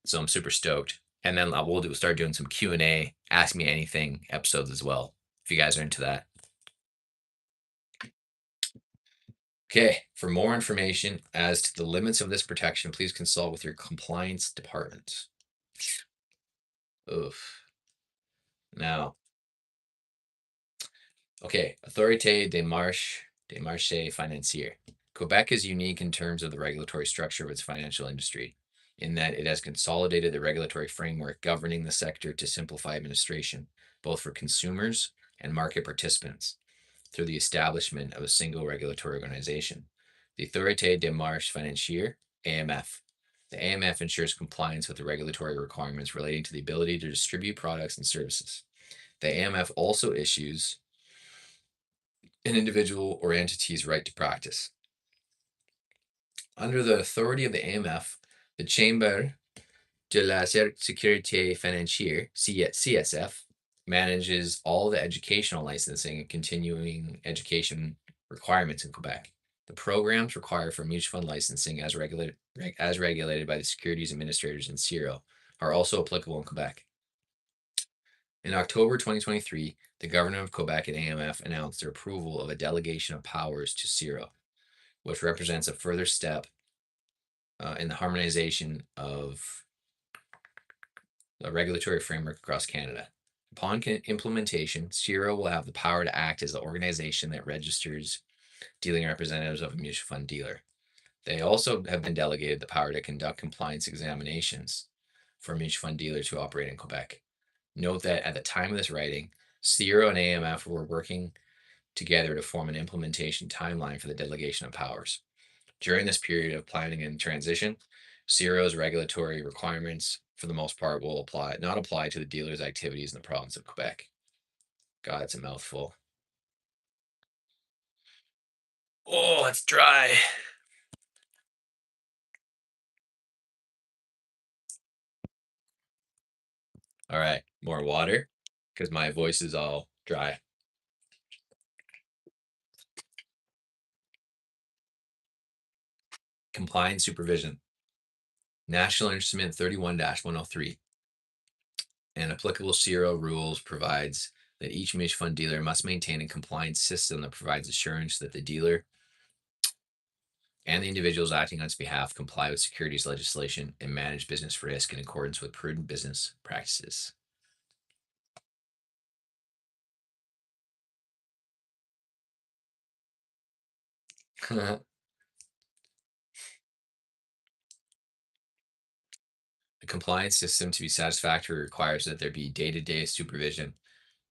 So I'm super stoked. And then we'll start doing some Q&A, ask me anything episodes as well, if you guys are into that. Okay, for more information as to the limits of this protection, please consult with your compliance department. Oof. Now, okay, Autorité des marchés financiers. Quebec is unique in terms of the regulatory structure of its financial industry, in that it has consolidated the regulatory framework governing the sector to simplify administration, both for consumers and market participants, through the establishment of a single regulatory organization, the Autorité des marchés financiers, AMF. The AMF ensures compliance with the regulatory requirements relating to the ability to distribute products and services. The AMF also issues an individual or entity's right to practice. Under the authority of the AMF, the Chamber de la Sécurité Financière, CSF, manages all the educational licensing and continuing education requirements in Quebec. The programs required for mutual fund licensing as regulated by the Securities Administrators in CIRO are also applicable in Quebec. In October 2023, the Government of Quebec and AMF announced their approval of a delegation of powers to CIRO, which represents a further step in the harmonization of the regulatory framework across Canada. Upon implementation, CIRO will have the power to act as the organization that registers dealing representatives of a mutual fund dealer. They also have been delegated the power to conduct compliance examinations for mutual fund dealers who operate in Quebec. Note that at the time of this writing, CIRO and AMF were working together to form an implementation timeline for the delegation of powers. During this period of planning and transition, CIRO's regulatory requirements, for the most part, will not apply to the dealer's activities in the province of Quebec. God, it's a mouthful. Oh, it's dry. All right, more water because my voice is all dry. Compliance supervision. National Instrument 31-103 and applicable CIRO rules provides that each mutual fund dealer must maintain a compliance system that provides assurance that the dealer and the individuals acting on its behalf comply with securities legislation and manage business risk in accordance with prudent business practices. The compliance system to be satisfactory requires that there be day-to-day supervision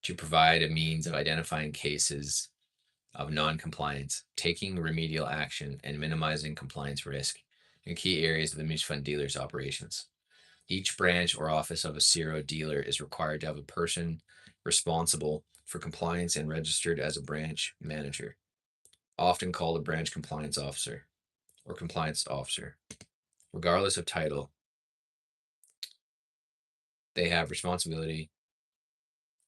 to provide a means of identifying cases of non-compliance, taking remedial action, and minimizing compliance risk in key areas of the mutual fund dealer's operations. Each branch or office of a CIRO dealer is required to have a person responsible for compliance and registered as a branch manager, often called a branch compliance officer or compliance officer. Regardless of title, they have responsibility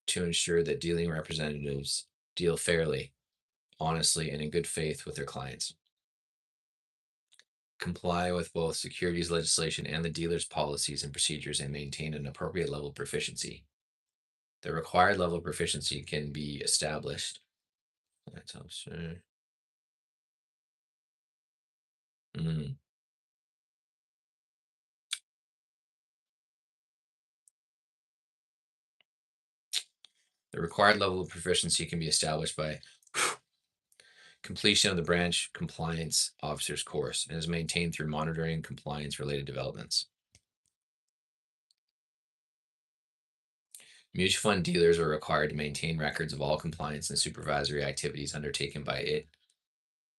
to ensure that dealing representatives deal fairly, honestly, and in good faith with their clients, comply with both securities legislation and the dealer's policies and procedures, and maintain an appropriate level of proficiency. The required level of proficiency can be established. That's officer. Mm. The required level of proficiency can be established by completion of the branch compliance officer's course and is maintained through monitoring compliance related developments. Mutual fund dealers are required to maintain records of all compliance and supervisory activities undertaken by it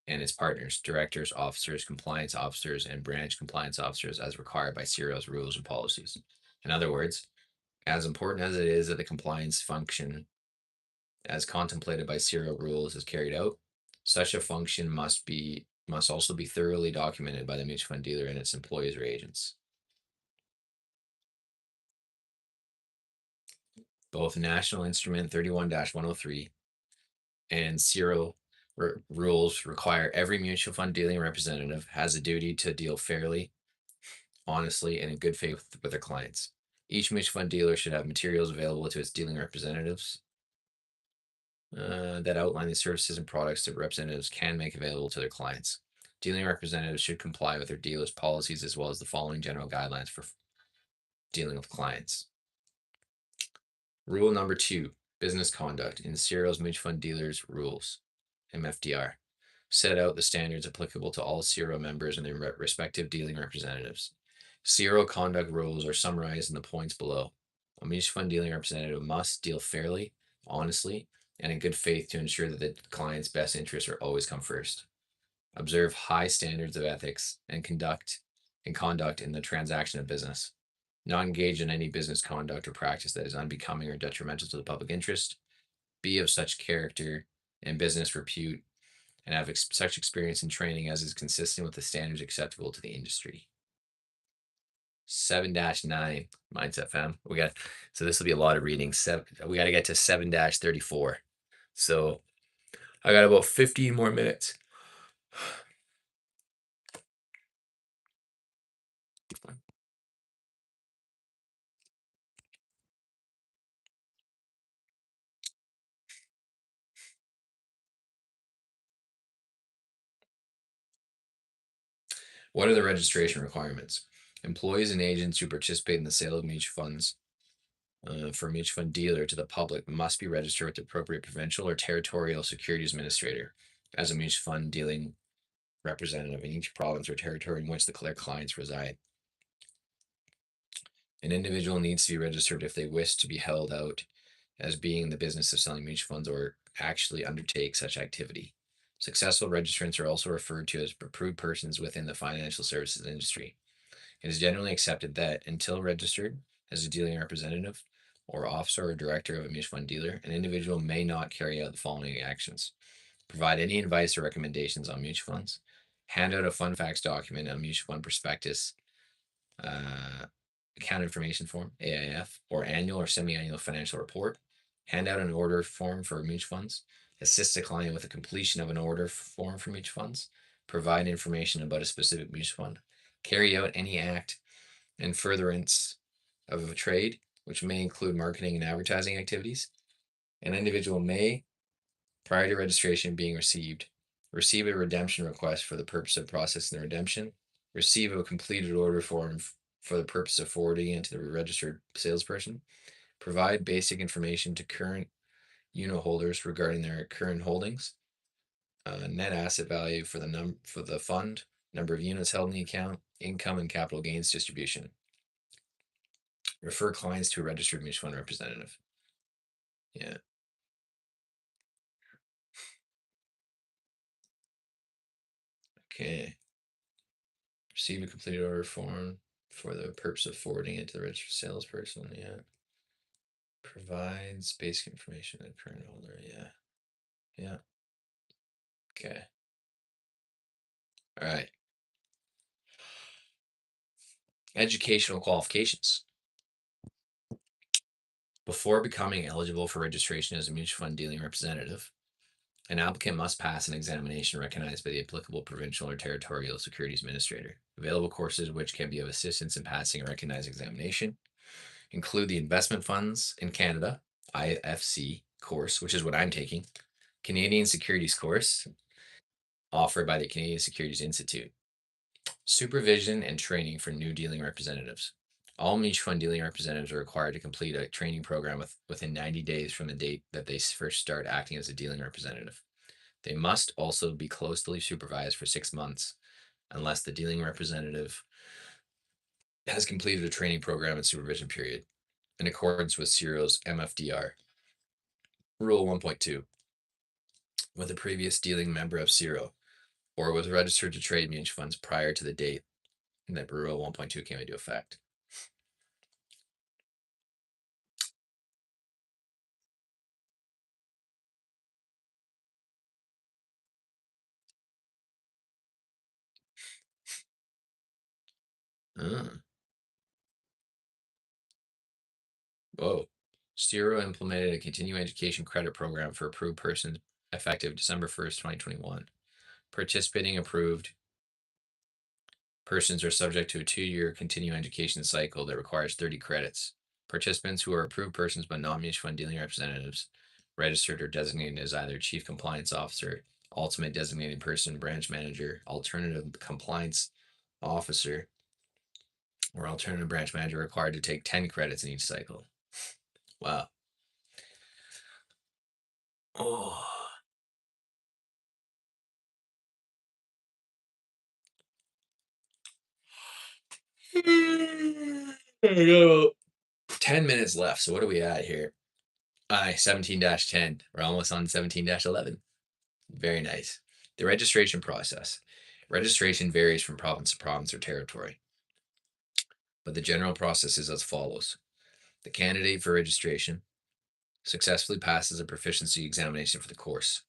and its partners, directors, officers, compliance officers, and branch compliance officers as required by CIRO's rules and policies. In other words, as important as it is that the compliance function as contemplated by CIRO rules is carried out, such a function must also be thoroughly documented by the mutual fund dealer and its employees or agents. Both National Instrument 31-103 and CIRO rules require every mutual fund dealing representative has a duty to deal fairly, honestly, and in good faith with their clients. Each mutual fund dealer should have materials available to its dealing representatives that outline the services and products that representatives can make available to their clients. Dealing representatives should comply with their dealers' policies as well as the following general guidelines for dealing with clients. Rule number 2, business conduct in CIRO's mutual fund dealers rules, MFDR. Set out the standards applicable to all CIRO members and their respective dealing representatives. CIRO conduct rules are summarized in the points below. A mutual fund dealing representative must deal fairly, honestly, and in good faith to ensure that the client's best interests are always come first. Observe high standards of ethics and conduct in the transaction of business. Not engage in any business conduct or practice that is unbecoming or detrimental to the public interest. Be of such character and business repute and have such experience and training as is consistent with the standards acceptable to the industry. 7-9 Mindset fam. So this will be a lot of reading. We got to get to 7-34. So I got about 15 more minutes. What are the registration requirements? Employees and agents who participate in the sale of mutual funds for a mutual fund dealer to the public must be registered with the appropriate provincial or territorial securities administrator as a mutual fund dealing representative in each province or territory in which their clients reside. An individual needs to be registered if they wish to be held out as being in the business of selling mutual funds or actually undertake such activity. Successful registrants are also referred to as approved persons within the financial services industry. It is generally accepted that until registered as a dealing representative or officer or director of a mutual fund dealer, an individual may not carry out the following actions: provide any advice or recommendations on mutual funds, hand out a fund facts document, a mutual fund prospectus, uh, account information form, AIF, or annual or semi-annual financial report, hand out an order form for mutual funds, assist a client with the completion of an order form for mutual funds, provide information about a specific mutual fund, carry out any act in furtherance of a trade, which may include marketing and advertising activities. An individual may, prior to registration being received, receive a redemption request for the purpose of processing the redemption, receive a completed order form for the purpose of forwarding it to the registered salesperson, provide basic information to current unit holders regarding their current holdings, net asset value for the fund, number of units held in the account, income and capital gains distribution. Refer clients to a registered mutual fund representative. Yeah. Okay. Receive a completed order form for the purpose of forwarding it to the registered salesperson. Yeah. Provides basic information to the current holder. Yeah. Yeah. Okay. All right. Educational qualifications. Before becoming eligible for registration as a mutual fund dealing representative, an applicant must pass an examination recognized by the applicable provincial or territorial securities administrator. Available courses which can be of assistance in passing a recognized examination include the Investment Funds in Canada, IFC course, which is what I'm taking, Canadian Securities course offered by the Canadian Securities Institute, supervision and training for new dealing representatives. All mutual fund dealing representatives are required to complete a training program within 90 days from the date that they first start acting as a dealing representative. They must also be closely supervised for 6 months unless the dealing representative has completed a training program and supervision period in accordance with CIRO's MFDR. Rule 1.2. With a previous dealing member of CIRO or was registered to trade mutual funds prior to the date that Rule 1.2 came into effect. Uh, Whoa. CIRO implemented a continuing education credit program for approved persons effective December 1st, 2021. Participating approved persons are subject to a 2-year continuing education cycle that requires 30 credits. Participants who are approved persons but not mutual fund dealing representatives, registered or designated as either chief compliance officer, ultimate designated person, branch manager, alternative compliance officer, or alternative branch manager required to take 10 credits in each cycle. Wow. Oh. I got 10 minutes left. So what are we at here? 17-10. We're almost on 17-11. Very nice. The registration process. Registration varies from province to province or territory, but the general process is as follows. The candidate for registration successfully passes a proficiency examination for the course.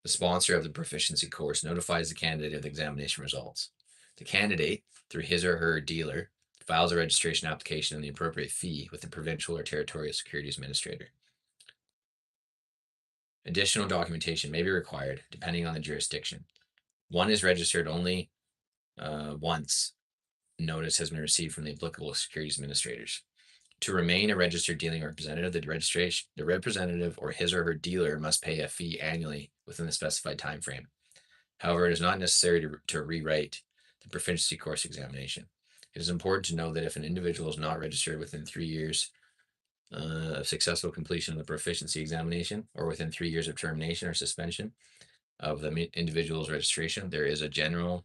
The sponsor of the proficiency course notifies the candidate of the examination results. The candidate, through his or her dealer, files a registration application and the appropriate fee with the provincial or territorial securities administrator. Additional documentation may be required depending on the jurisdiction. One is registered only once notice has been received from the applicable securities administrators. To remain a registered dealing representative, the representative or his or her dealer must pay a fee annually within the specified time frame. However, it is not necessary to rewrite the proficiency course examination. It is important to know that if an individual is not registered within 3 years of successful completion of the proficiency examination or within 3 years of termination or suspension, of the individual's registration, there is a general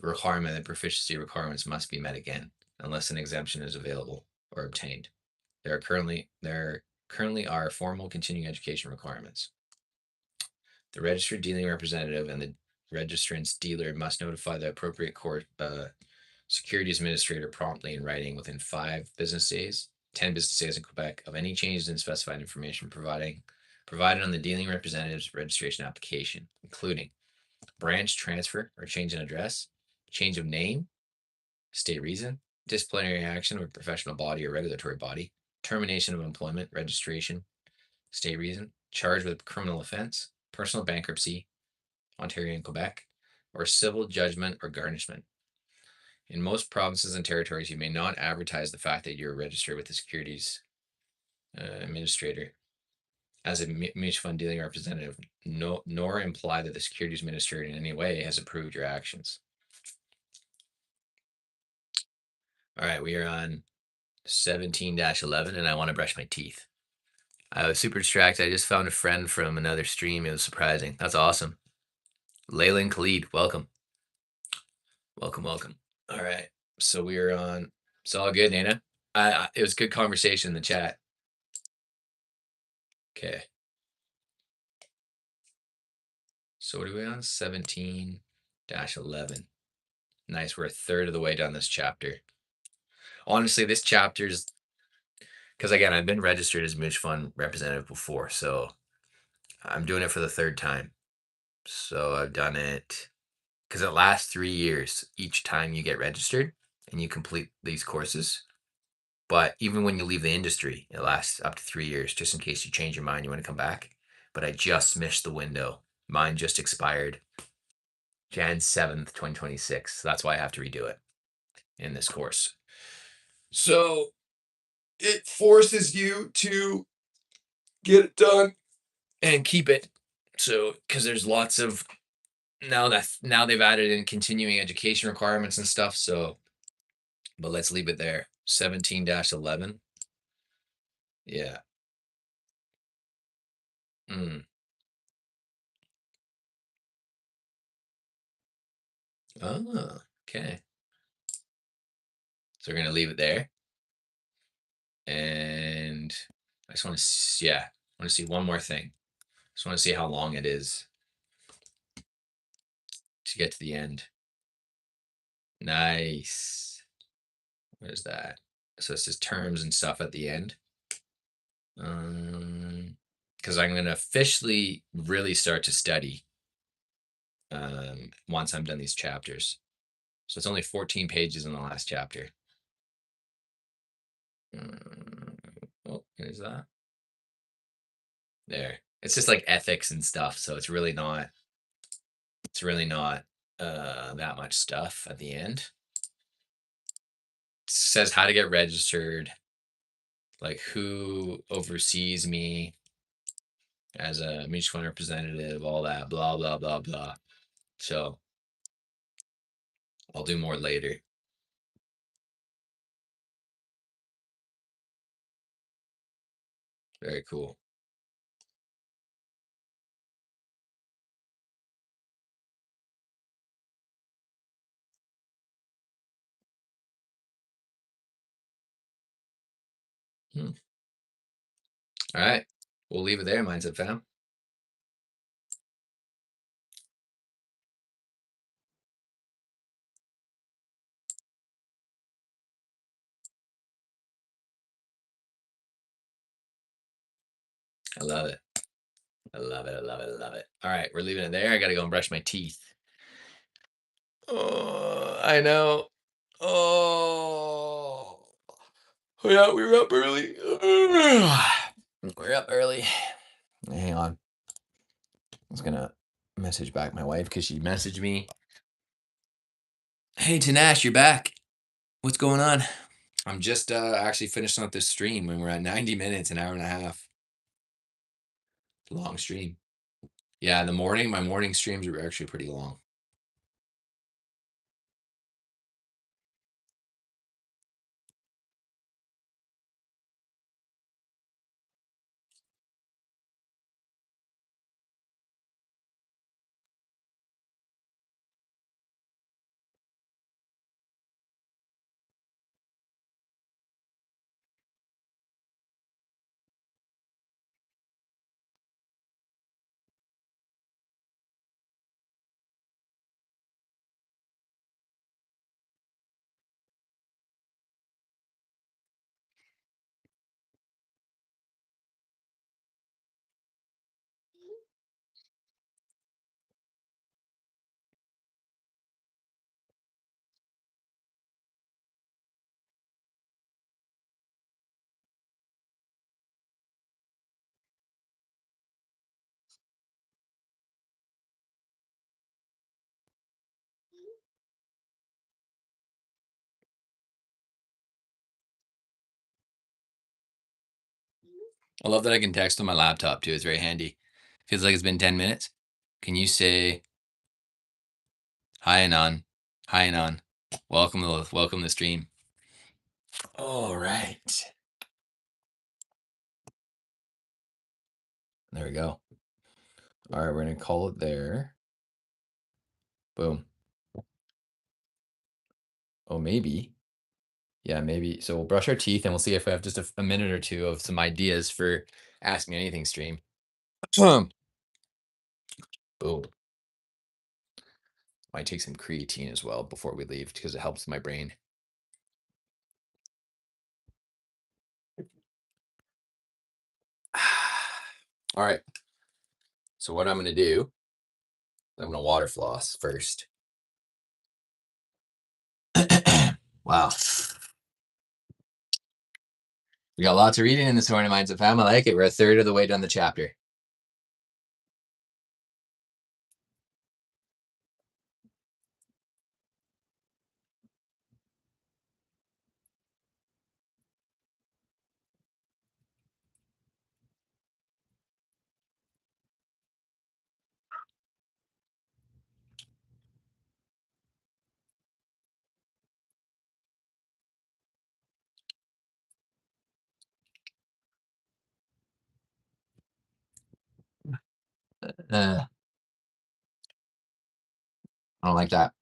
requirement that proficiency requirements must be met again, unless an exemption is available or obtained. There currently are formal continuing education requirements. The registered dealing representative and the registrant's dealer must notify the appropriate securities administrator promptly in writing within 5 business days, 10 business days in Quebec, of any changes in specified information provided on the dealing representative's registration application, including branch transfer or change in address, change of name, state reason, disciplinary action of a professional body or regulatory body, termination of employment, registration, state reason, charged with criminal offense, personal bankruptcy, Ontario and Quebec, or civil judgment or garnishment. In most provinces and territories, you may not advertise the fact that you're registered with the securities administrator as a mutual fund dealing representative, nor imply that the securities administrator in any way has approved your actions. All right, we are on 17-11, and I want to brush my teeth. I was super distracted. I just found a friend from another stream. It was surprising. That's awesome. Leyland Khalid, welcome. Welcome, welcome. All right. So we are on. It's all good, Nana. It was good conversation in the chat. Okay. So what are we on? 17-11. Nice. We're a third of the way down this chapter. Honestly, this chapter's because again, I've been registered as mutual fund representative before, so I'm doing it for the third time. So I've done it because it lasts 3 years each time you get registered and you complete these courses. But even when you leave the industry, it lasts up to 3 years, just in case you change your mind, you want to come back. But I just missed the window. Mine just expired Jan 7th, 2026. So that's why I have to redo it in this course. So it forces you to get it done and keep it. So, because there's lots of now they've added in continuing education requirements and stuff. So, but let's leave it there. 17-11. Yeah. Oh, okay. So we're gonna leave it there. And I just want to, yeah, I want to see one more thing. Just want to see how long it is to get to the end. Nice. What is that? So it says terms and stuff at the end. Because I'm gonna officially really start to study once I'm done these chapters. So it's only 14 pages in the last chapter. Oh, here's that. There. It's just like ethics and stuff, so it's really not that much stuff at the end. It says how to get registered, like who oversees me as a mutual fund representative, all that, blah blah blah blah. So I'll do more later. Very cool. All right, we'll leave it there, Mindset fam. I love it. I love it. I love it. I love it. All right, we're leaving it there. I gotta go and brush my teeth. Oh, I know. Oh, yeah, we were up early. We're up early. Hang on. I was gonna message back my wife because she messaged me. Hey, Tanash, you're back. What's going on? I'm just actually finishing up this stream when we're at 90 minutes, an hour and a half. Long stream. Yeah, in the morning, my morning streams are actually pretty long. I love that I can text on my laptop too. It's very handy. Feels like it's been 10 minutes. Can you say hi Anon? Hi Anon. Welcome to the stream. All right. There we go. All right, we're gonna call it there. Boom. Oh, maybe. Yeah, maybe. So we'll brush our teeth and we'll see if we have just a minute or two of some ideas for Ask Me Anything stream. Boom. Might take some creatine as well before we leave because it helps my brain. All right. So what I'm going to do, I'm going to water floss first. Wow. We got lots of reading in this morning, Minds of Fam. I like it. We're a third of the way down the chapter. I don't like that.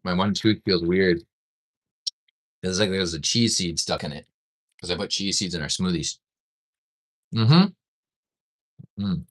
My one tooth feels weird. Feels like there's a cheese seed stuck in it because I put cheese seeds in our smoothies. Mm-hmm. Mm.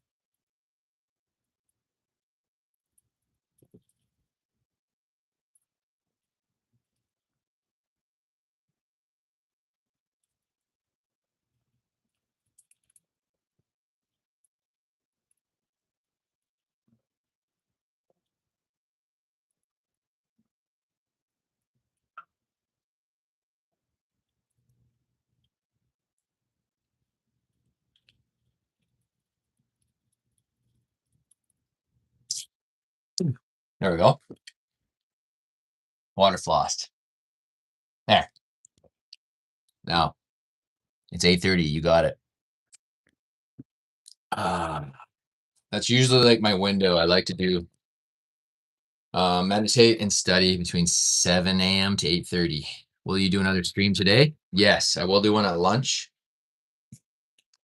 There we go. Water flossed. There. Now it's 8:30. You got it. That's usually like my window. I like to do meditate and study between 7 a.m. to 8:30. Will you do another stream today? Yes, I will do one at lunch.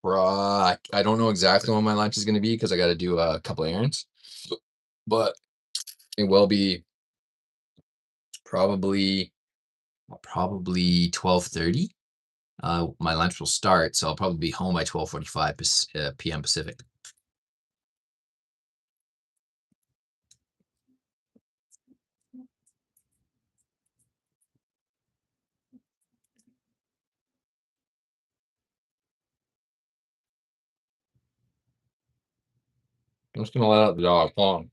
I don't know exactly when my lunch is going to be because I got to do a couple errands, but it will be probably 12:30. My lunch will start, so I'll probably be home by 12:45 p.m. Pacific. I'm just gonna let out the dog. Hold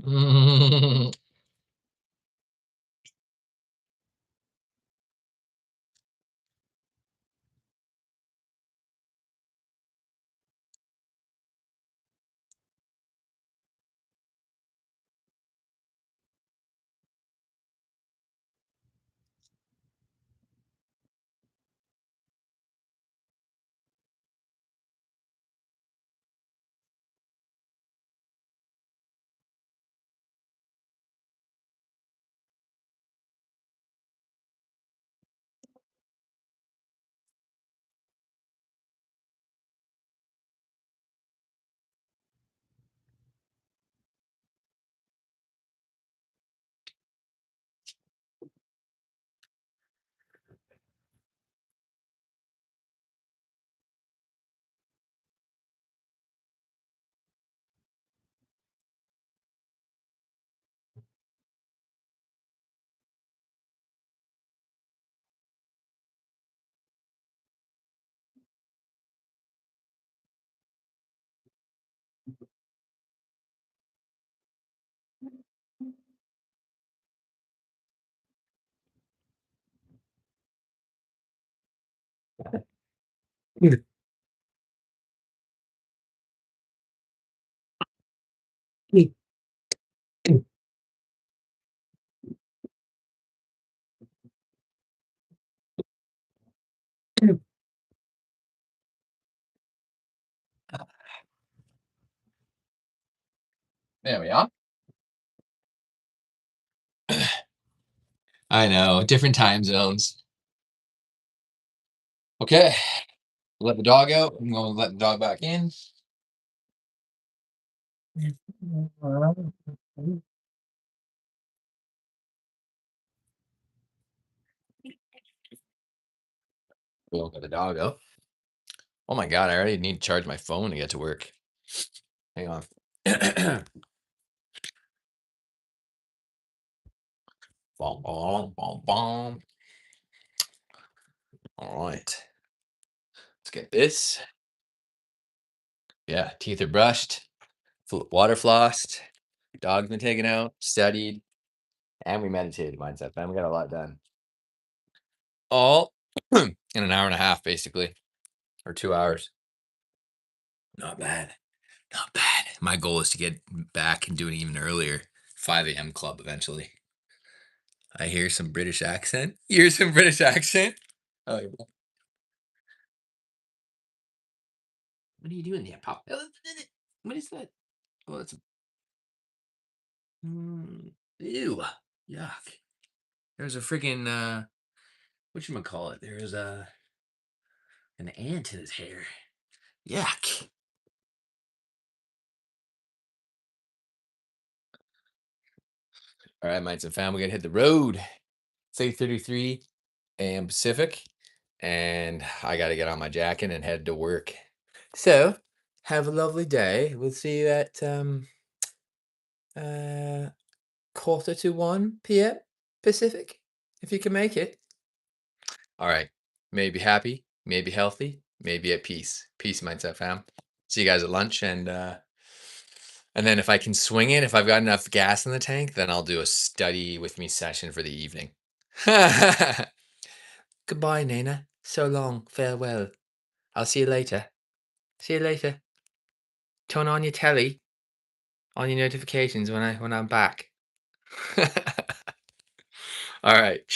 on. There we are. I know, different time zones. Okay, let the dog out. I'm going to let the dog back in. We'll let the dog out. Oh my God, I already need to charge my phone to get to work. Hang on. Bom, bom, bom, bom. All right. Let's get this. Yeah, teeth are brushed, water flossed, dog's been taken out, studied, and we meditated. Mindset, man. We got a lot done. All in an hour and a half, basically, or 2 hours. Not bad. Not bad. My goal is to get back and do it even earlier. 5 a.m. club eventually. I hear some British accent. You hear some British accent? Oh, yeah. What are you doing there, Pop? What is that? Oh, that's a. Ew. Yuck. There's a freaking whatchamacallit? There's an ant in his hair. Yuck. All right, mates and fam, we gotta hit the road. It's 8:33 a.m. Pacific, and I gotta get on my jacket and head to work. So, have a lovely day. We'll see you at uh 1:45 p.m. Pacific, if you can make it. All right. May be happy, may be healthy, may be at peace. Peace, mindset fam. See you guys at lunch, and then if I can swing it, if I've got enough gas in the tank, then I'll do a study with me session for the evening. Goodbye, Nana. So long. Farewell. I'll see you later. See you later. Turn on your telly, on your notifications when I'm back. All right. Ciao.